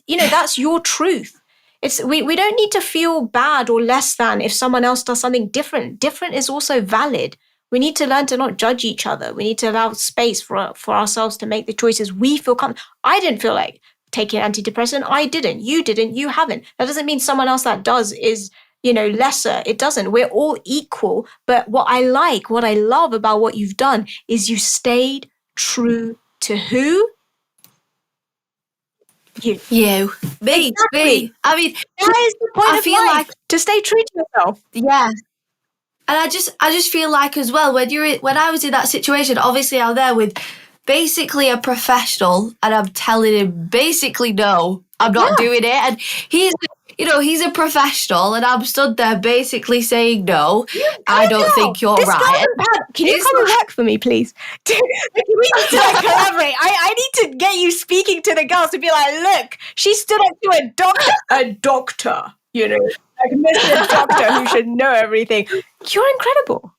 that's your truth. We don't need to feel bad or less than if someone else does something different. Different is also valid. We need to learn to not judge each other. We need to allow space for ourselves to make the choices we feel comfortable. I didn't feel like taking antidepressant. I didn't. You didn't. You haven't. That doesn't mean someone else that does is lesser. It doesn't. We're all equal. But what I love about what you've done is you stayed true to who? You. Me. I mean, that is the point of life, like to stay true to yourself. Yeah. And I just feel like as well, when I was in that situation, obviously I'm there with basically a professional, and I'm telling him basically no, I'm not doing it. And he's a professional, and I'm stood there basically saying no. I don't think you're right. Can you come and work for me, please? We need to collaborate. I need to get you speaking to the girls to be like, look, she stood up to a doctor, like Mr. Doctor who should know everything. You're incredible.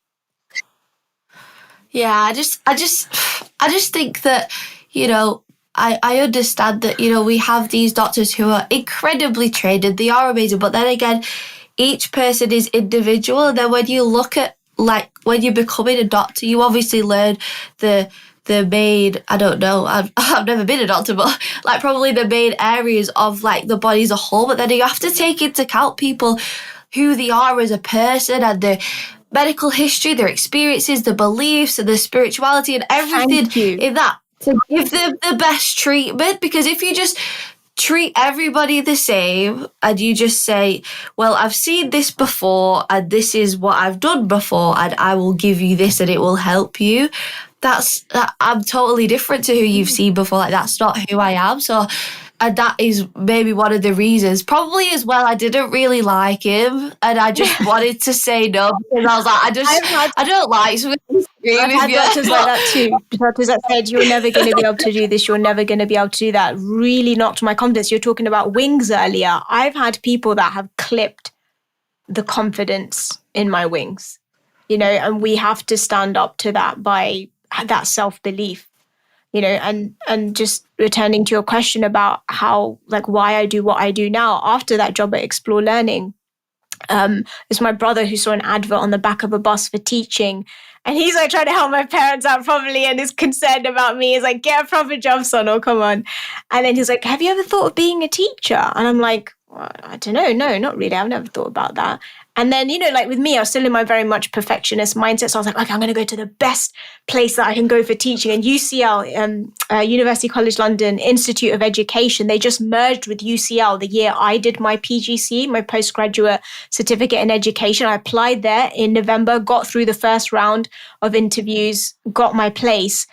Yeah, I just think that, I understand that, we have these doctors who are incredibly trained and they are amazing. But then again, each person is individual. And then when you look at, like, when you're becoming a doctor, you obviously learn the main, I don't know, I've never been a doctor, but like probably the main areas of like the body as a whole. But then you have to take into account people, who they are as a person, and their medical history, their experiences, the beliefs and the spirituality and everything in that, to give them the best treatment. Because if you just treat everybody the same and you just say, well, I've seen this before and this is what I've done before and I will give you this and it will help you, I'm totally different to who you've seen before. Like, that's not who I am. So, and that is maybe one of the reasons. Probably as well, I didn't really like him, and I just wanted to say no because I was like, I don't like. So I've had doctors like that too. Doctors that said, you're never going to be able to do this. You're never going to be able to do that. Really knocked my confidence. You're talking about wings earlier. I've had people that have clipped the confidence in my wings, and we have to stand up to that by that self-belief. And just returning to your question about how, like, why I do what I do now after that job at Explore Learning, it's my brother who saw an advert on the back of a bus for teaching, and he's like trying to help my parents out probably, and is concerned about me. He's like, get a proper job, Sonal, come on. And then he's like, have you ever thought of being a teacher? And I'm like, well, I don't know. No, not really. I've never thought about that. And then, like with me, I was still in my very much perfectionist mindset. So I was like, okay, I'm going to go to the best place that I can go for teaching. And UCL, University College London Institute of Education, they just merged with UCL the year I did my PGCE, my postgraduate certificate in education. I applied there in November, got through the first round of interviews, got my place.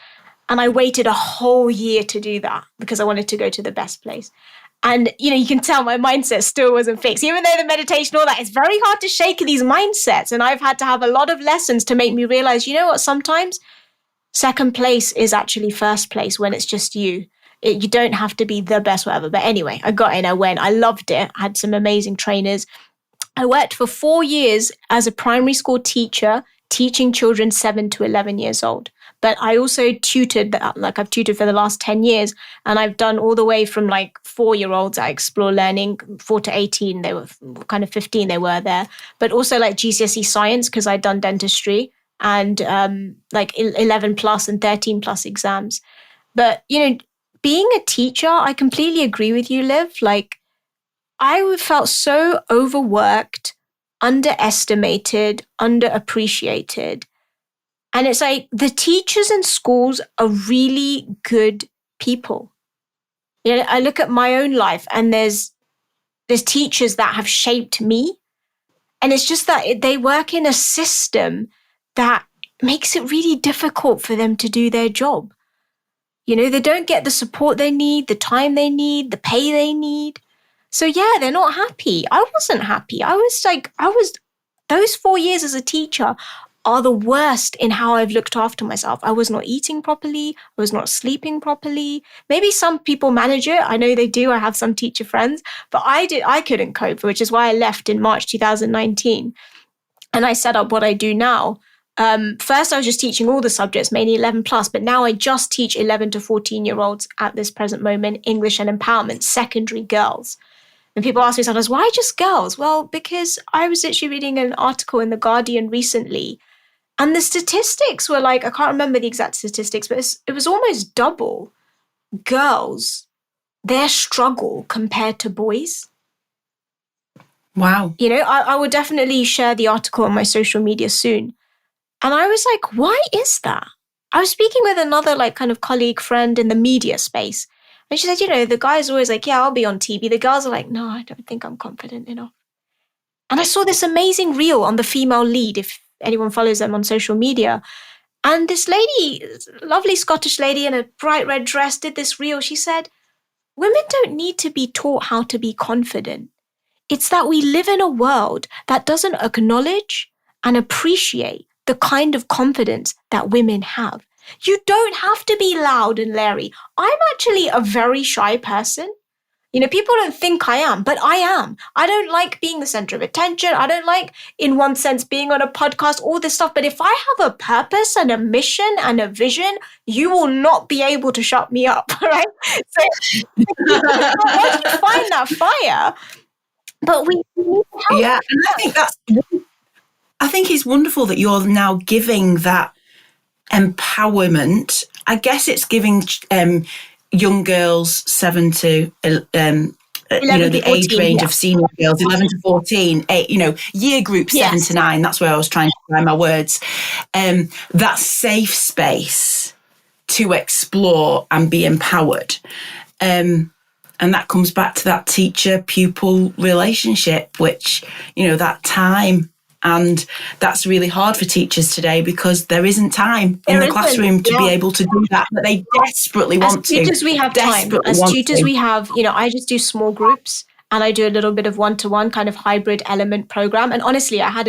And I waited a whole year to do that because I wanted to go to the best place. And, you can tell my mindset still wasn't fixed. Even though the meditation, all that, it's very hard to shake these mindsets. And I've had to have a lot of lessons to make me realize, you know what, sometimes second place is actually first place when it's just you. You don't have to be the best, whatever. But anyway, I got in, I went, I loved it. I had some amazing trainers. I worked for 4 years as a primary school teacher, teaching children 7 to 11 years old. But I also tutored, I've tutored for the last 10 years. And I've done all the way from 4-year-olds at Explore Learning, 4 to 18, they were kind of 15, they were there. But also GCSE science, because I'd done dentistry, and 11 plus and 13 plus exams. But, being a teacher, I completely agree with you, Liv. I felt so overworked, underestimated, underappreciated. And it's the teachers in schools are really good people. I look at my own life and there's teachers that have shaped me. And it's just that they work in a system that makes it really difficult for them to do their job. They don't get the support they need, the time they need, the pay they need. So yeah, they're not happy. I wasn't happy. Those 4 years as a teacher are the worst in how I've looked after myself. I was not eating properly. I was not sleeping properly. Maybe some people manage it. I know they do. I have some teacher friends, but I couldn't cope, which is why I left in March 2019. And I set up what I do now. First, I was just teaching all the subjects, mainly 11 plus, but now I just teach 11 to 14-year-olds at this present moment, English and empowerment, secondary girls. And people ask me sometimes, why just girls? Well, because I was actually reading an article in The Guardian recently, and the statistics were I can't remember the exact statistics, but it was almost double girls, their struggle compared to boys. Wow. I will definitely share the article on my social media soon. And I was like, why is that? I was speaking with another kind of colleague friend in the media space. And she said, the guys are always yeah, I'll be on TV. The girls are like, no, I don't think I'm confident enough. And I saw this amazing reel on the female lead, if anyone follows them on social media. And this lady, lovely Scottish lady in a bright red dress, did this reel. She said, women don't need to be taught how to be confident. It's that we live in a world that doesn't acknowledge and appreciate the kind of confidence that women have. You don't have to be loud and leery. I'm actually a very shy person. People don't think I am, but I am. I don't like being the center of attention. I don't like, in one sense, being on a podcast, all this stuff. But if I have a purpose and a mission and a vision, you will not be able to shut me up, right? So once you find that fire, but we need help. Yeah, and I think it's wonderful that you're now giving that empowerment. I guess it's giving young girls 7 to 11 the 14, age range of senior girls, 11 to 14, year group 7 to 9. That's where I was trying to find my words. That safe space to explore and be empowered. And that comes back to that teacher-pupil relationship, which, that time. And that's really hard for teachers today because there isn't time in the classroom to be able to do that, but they desperately want to. As tutors, we have time. As tutors, we have, I just do small groups and I do a little bit of one-to-one kind of hybrid element program. And honestly, I had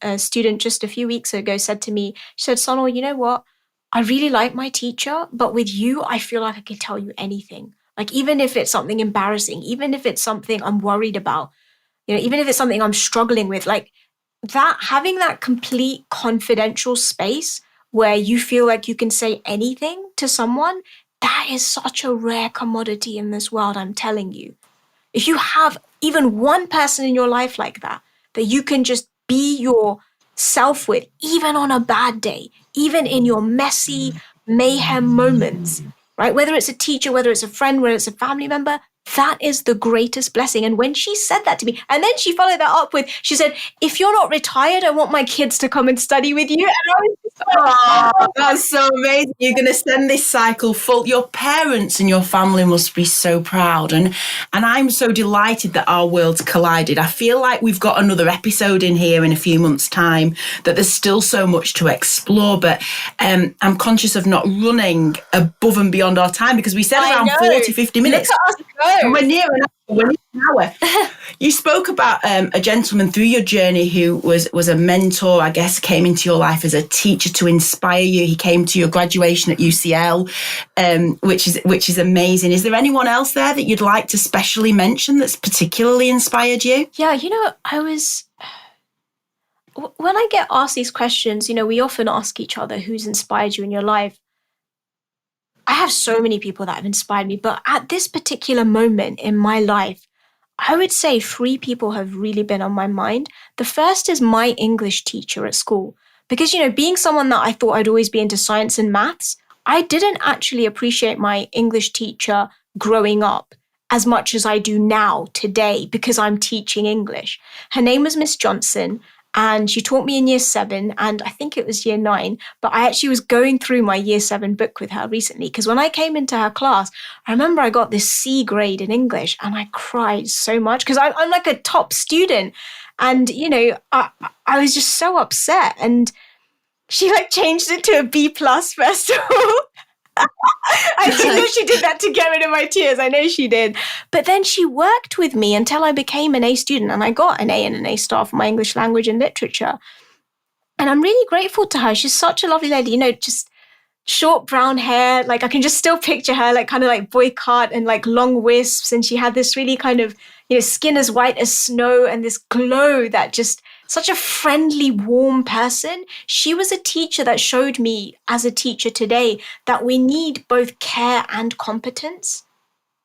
a student just a few weeks ago said to me, she said, Sonal, you know what? I really like my teacher, but with you, I feel like I can tell you anything. Even if it's something embarrassing, even if it's something I'm worried about, even if it's something I'm struggling with, that having that complete confidential space where you feel like you can say anything to someone, that is such a rare commodity in this world, I'm telling you. If you have even one person in your life like that you can just be yourself with, even on a bad day, even in your messy mayhem moments, right? Whether it's a teacher, whether it's a friend, whether it's a family member, That is the greatest blessing. And when she said that to me, and then she followed that up with, she said, if you're not retired, I want my kids to come and study with you. And I was just like, Oh, that's so amazing. You're going to send this cycle full. Your parents and your family must be so proud. And I'm so delighted that our worlds collided. I feel like we've got another episode in here in a few months' time, that there's still so much to explore. But I'm conscious of not running above and beyond our time, because we said around 40, 50 minutes. Look at us go. And we're near an hour. We're near an hour. You spoke about a gentleman through your journey who was a mentor, I guess, came into your life as a teacher to inspire you. He came to your graduation at UCL, which is amazing. Is there anyone else there that you'd like to specially mention that's particularly inspired you? Yeah, when I get asked these questions, we often ask each other who's inspired you in your life. I have so many people that have inspired me, but at this particular moment in my life, I would say 3 people have really been on my mind. The first is my English teacher at school, because, being someone that I thought I'd always be into science and maths, I didn't actually appreciate my English teacher growing up as much as I do now today, because I'm teaching English. Her name was Miss Johnson. And she taught me in year 7, and I think it was year 9, but I actually was going through my year 7 book with her recently, because when I came into her class, I remember I got this C grade in English, and I cried so much, because I'm like a top student, and, I was just so upset, and she changed it to a B plus first of all. I think that she did that to get rid of my tears. I know she did. But then she worked with me until I became an A student, and I got an A and an A star for my English language and literature. And I'm really grateful to her. She's such a lovely lady, just short brown hair. I can just still picture her, kind of like boy cut and long wisps. And she had this really kind of, skin as white as snow and this glow that just, such a friendly, warm person. She was a teacher that showed me as a teacher today that we need both care and competence.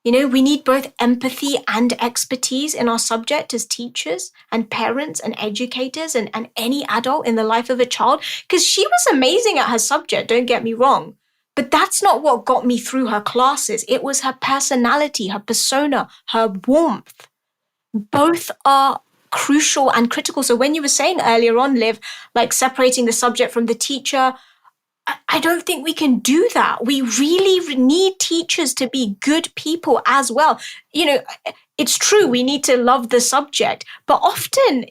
We need both empathy and expertise in our subject as teachers and parents and educators and any adult in the life of a child. Because she was amazing at her subject, don't get me wrong. But that's not what got me through her classes. It was her personality, her persona, her warmth. Both are crucial and critical. So when you were saying earlier on, Liv, separating the subject from the teacher, I don't think we can do that. We really need teachers to be good people as well. It's true, we need to love the subject, but often,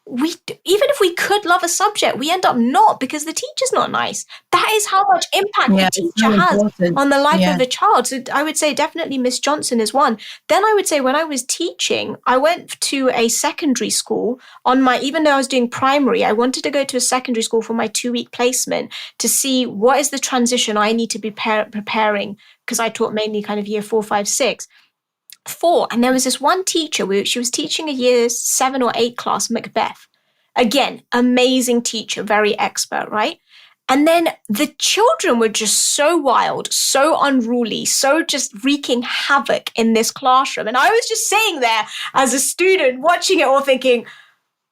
we even if we could love a subject, we end up not, because the teacher's not nice. That is how much impact the teacher has on the life of a child. So I would say definitely Miss Johnson is one. Then I would say when I was teaching, I went to a secondary school even though I was doing primary, I wanted to go to a secondary school for my 2-week placement to see what is the transition I need to be preparing, because I taught mainly kind of year 4, 5, 6. 4, and there was this one teacher, she was teaching a year 7 or 8 class, Macbeth. Again, amazing teacher, very expert, right? And then the children were just so wild, so unruly, so just wreaking havoc in this classroom. And I was just sitting there as a student watching it all thinking,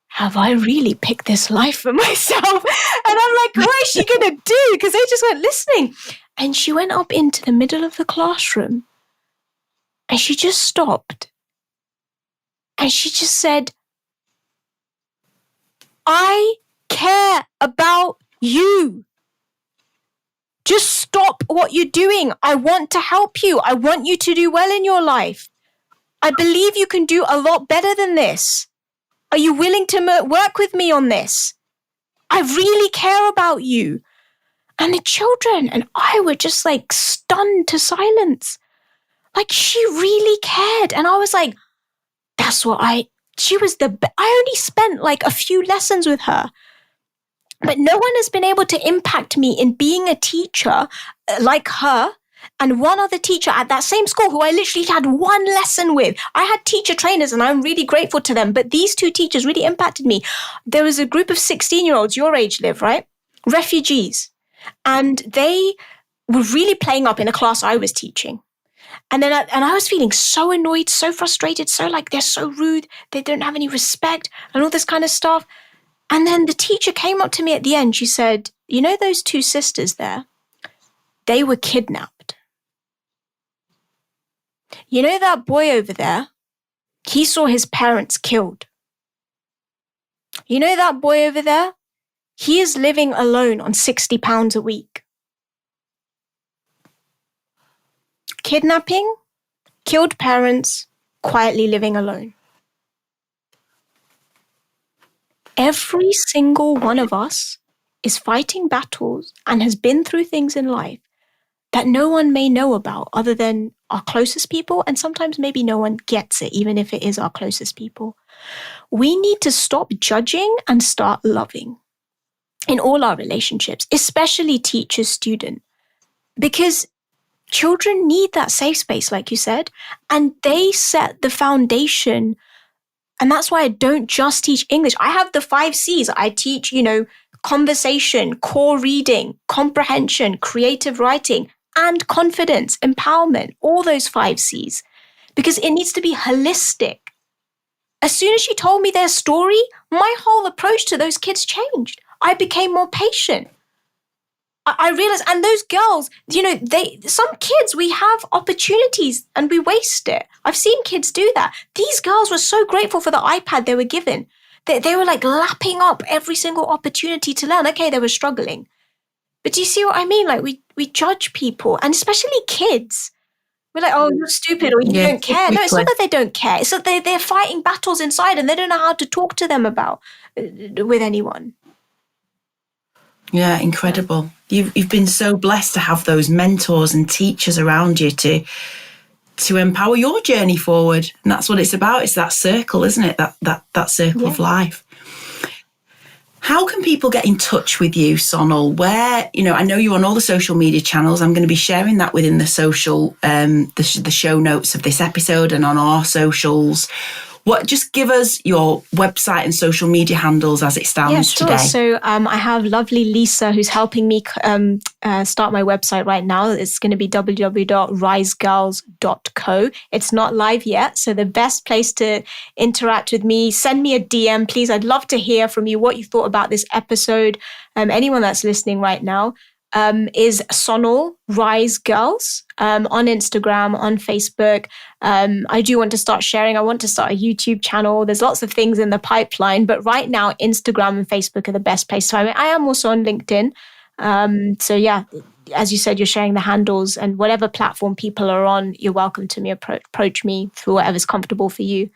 have I really picked this life for myself? And I'm like, what is she going to do? Because they just weren't listening. And she went up into the middle of the classroom. And she just stopped. And she just said, I care about you. Just stop what you're doing. I want to help you. I want you to do well in your life. I believe you can do a lot better than this. Are you willing to work with me on this? I really care about you. And the children and I were just stunned to silence. She really cared. And I was like, she was I only spent a few lessons with her. But no one has been able to impact me in being a teacher like her and one other teacher at that same school who I literally had one lesson with. I had teacher trainers and I'm really grateful to them. But these 2 teachers really impacted me. There was a group of 16-year-olds, your age, Liv, right? Refugees. And they were really playing up in a class I was teaching. And then I was feeling so annoyed, so frustrated, so they're so rude, they don't have any respect and all this kind of stuff. And then the teacher came up to me at the end. She said, those 2 sisters there, they were kidnapped. you know that boy over there? He saw his parents killed. You know that boy over there? He is living alone on £60 a week. Kidnapping, killed parents, quietly living alone. Every single one of us is fighting battles and has been through things in life that no one may know about other than our closest people, and sometimes maybe no one gets it, even if it is our closest people. We need to stop judging and start loving in all our relationships, especially teacher-student, because children need that safe space, like you said, and they set the foundation. And that's why I don't just teach English. I have the 5 C's. I teach, conversation, core reading, comprehension, creative writing, and confidence, empowerment, all those 5 C's, because it needs to be holistic. As soon as she told me their story, my whole approach to those kids changed. I became more patient. I realized, and those girls, some kids, we have opportunities and we waste it. I've seen kids do that. These girls were so grateful for the iPad they were given. They were like lapping up every single opportunity to learn. Okay, they were struggling. But do you see what I mean? Like we judge people, and especially kids. We're like, oh, you're stupid, or you don't care. No, it's not that they don't care. It's that they're fighting battles inside and they don't know how to talk to them about with anyone. Yeah, incredible. You've been so blessed to have those mentors and teachers around you to empower your journey forward. And that's what it's about. It's that circle, isn't it? That circle of life. How can people get in touch with you, Sonal? Where, I know you're on all the social media channels. I'm going to be sharing that within the social, the show notes of this episode and on our socials. Just give us your website and social media handles as it stands today. So I have lovely Lisa who's helping me start my website right now. It's going to be www.risegirls.co. It's not live yet, so the best place to interact with me, send me a DM, please. I'd love to hear from you what you thought about this episode. Anyone that's listening right now. Is Sonal Rise Girls on Instagram, on Facebook. I do want to start sharing. I want to start a YouTube channel. There's lots of things in the pipeline, but right now Instagram and Facebook are the best place to find me. I am also on LinkedIn. So yeah, as you said, you're sharing the handles, and whatever platform people are on, you're welcome to approach me for whatever's comfortable for you.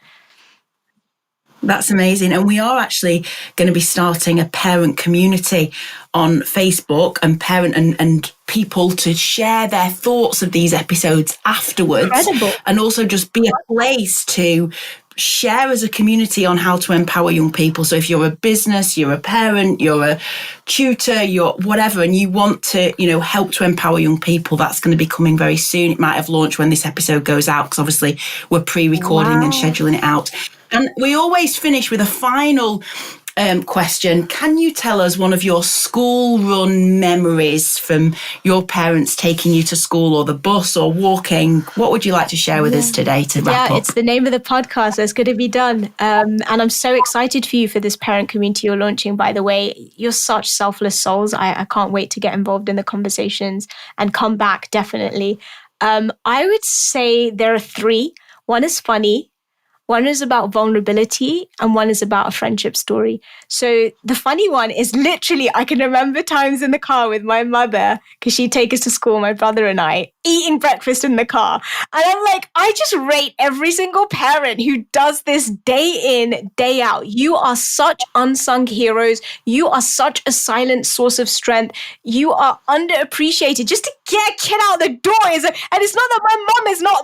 That's amazing. And we are actually going to be starting a parent community on Facebook, and parent and people to share their thoughts of these episodes afterwards. Incredible. And also just be a place to share as a community on how to empower young people. So if you're a business, you're a parent, you're a tutor, you're whatever, and you want to, help to empower young people, that's going to be coming very soon. It might have launched when this episode goes out, because obviously we're pre-recording and scheduling it out. And we always finish with a final question. Can you tell us one of your school run memories from your parents taking you to school, or the bus, or walking? What would you like to share with us today to wrap up? Yeah, it's the name of the podcast. So it's going to be done. And I'm so excited for you for this parent community you're launching, by the way. You're such selfless souls. I can't wait to get involved in the conversations and come back, definitely. I would say there are 3. One is funny. One is about vulnerability, and one is about a friendship story. So the funny one is literally, I can remember times in the car with my mother, because she'd take us to school, my brother and I, eating breakfast in the car. And I'm like, I just rate every single parent who does this day in, day out. You are such unsung heroes. You are such a silent source of strength. You are underappreciated. Just to get a kid out the door and it's not that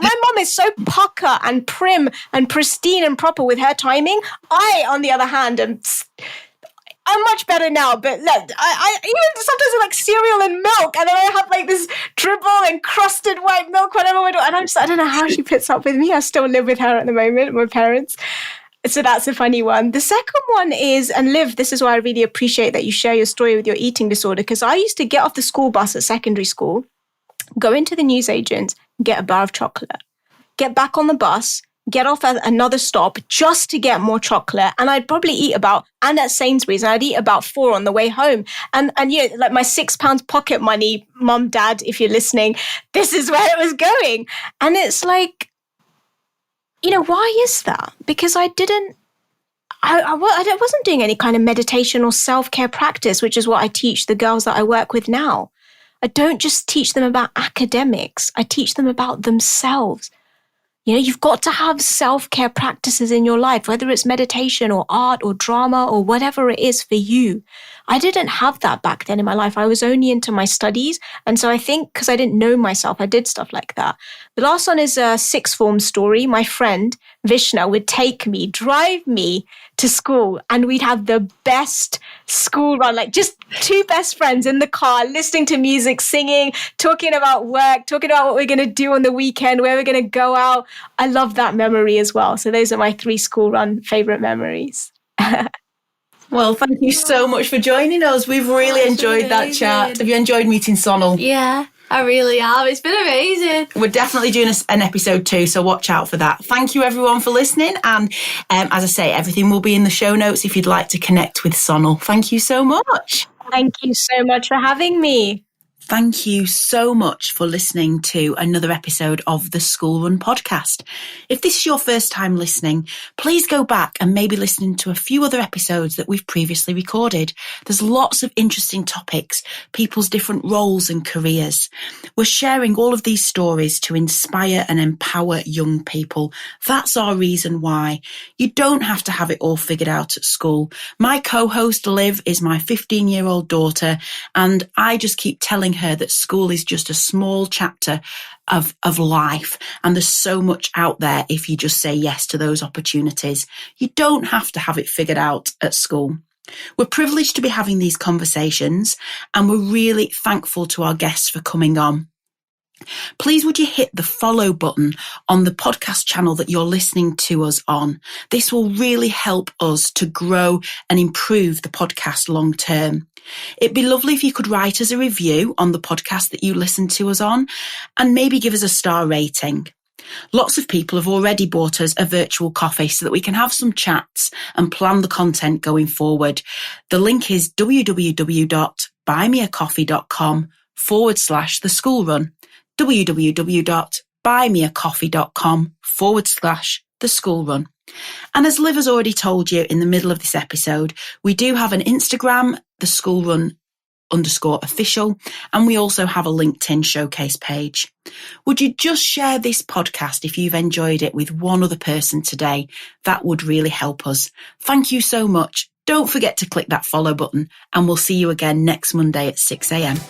my mom is so pucker and prim and pristine and proper with her timing. I, on the other hand, I'm much better now, but look, I even sometimes I like cereal and milk, and then I have like this dribble and crusted white milk, whatever we're doing, and I don't know how she puts up with me. I still live with her at the moment, my parents. So that's a funny one. The second one is, and Liv, this is why I really appreciate that you share your story with your eating disorder, because I used to get off the school bus at secondary school, go into the newsagents, get a bar of chocolate, get back on the bus, get off at another stop just to get more chocolate. And I'd probably eat and at Sainsbury's, and I'd eat about 4 on the way home. And like my £6 pocket money, mum, dad, if you're listening, this is where it was going. And it's like, why is that? Because I wasn't doing any kind of meditation or self-care practice, which is what I teach the girls that I work with now. I don't just teach them about academics. I teach them about themselves. You've got to have self-care practices in your life, whether it's meditation or art or drama or whatever it is for you. I didn't have that back then in my life. I was only into my studies. And so I think because I didn't know myself, I did stuff like that. The last one is a sixth form story. My friend Vishna would drive me to school, and we'd have the best school run, like just two best friends in the car, listening to music, singing, talking about work, talking about what we're going to do on the weekend, where we're going to go out. I love that memory as well. So those are my 3 school run favorite memories. Well, thank you so much for joining us. We've really enjoyed that chat. Have you enjoyed meeting Sonal? Yeah, I really have. It's been amazing. We're definitely doing an episode 2, so watch out for that. Thank you, everyone, for listening. And as I say, everything will be in the show notes if you'd like to connect with Sonal. Thank you so much. Thank you so much for having me. Thank you so much for listening to another episode of the School Run podcast. If this is your first time listening, please go back and maybe listen to a few other episodes that we've previously recorded. There's lots of interesting topics, people's different roles and careers. We're sharing all of these stories to inspire and empower young people. That's our reason why. You don't have to have it all figured out at school. My co-host Liv is my 15-year-old daughter, and I just keep telling her that school is just a small chapter of life, and there's so much out there if you just say yes to those opportunities. You don't have to have it figured out at school. We're privileged to be having these conversations, and we're really thankful to our guests for coming on. Please would you hit the follow button on the podcast channel that you're listening to us on. This will really help us to grow and improve the podcast long term. It'd be lovely if you could write us a review on the podcast that you listen to us on, and maybe give us a star rating. Lots of people have already bought us a virtual coffee so that we can have some chats and plan the content going forward. The link is www.buymeacoffee.com/the school run. www.buymeacoffee.com/the school run. And as Liv has already told you in the middle of this episode, we do have an Instagram, the school run _official, and we also have a LinkedIn showcase page. Would you just share this podcast if you've enjoyed it with one other person today? That would really help us. Thank you so much. Don't forget to click that follow button, and we'll see you again next Monday at 6 a.m.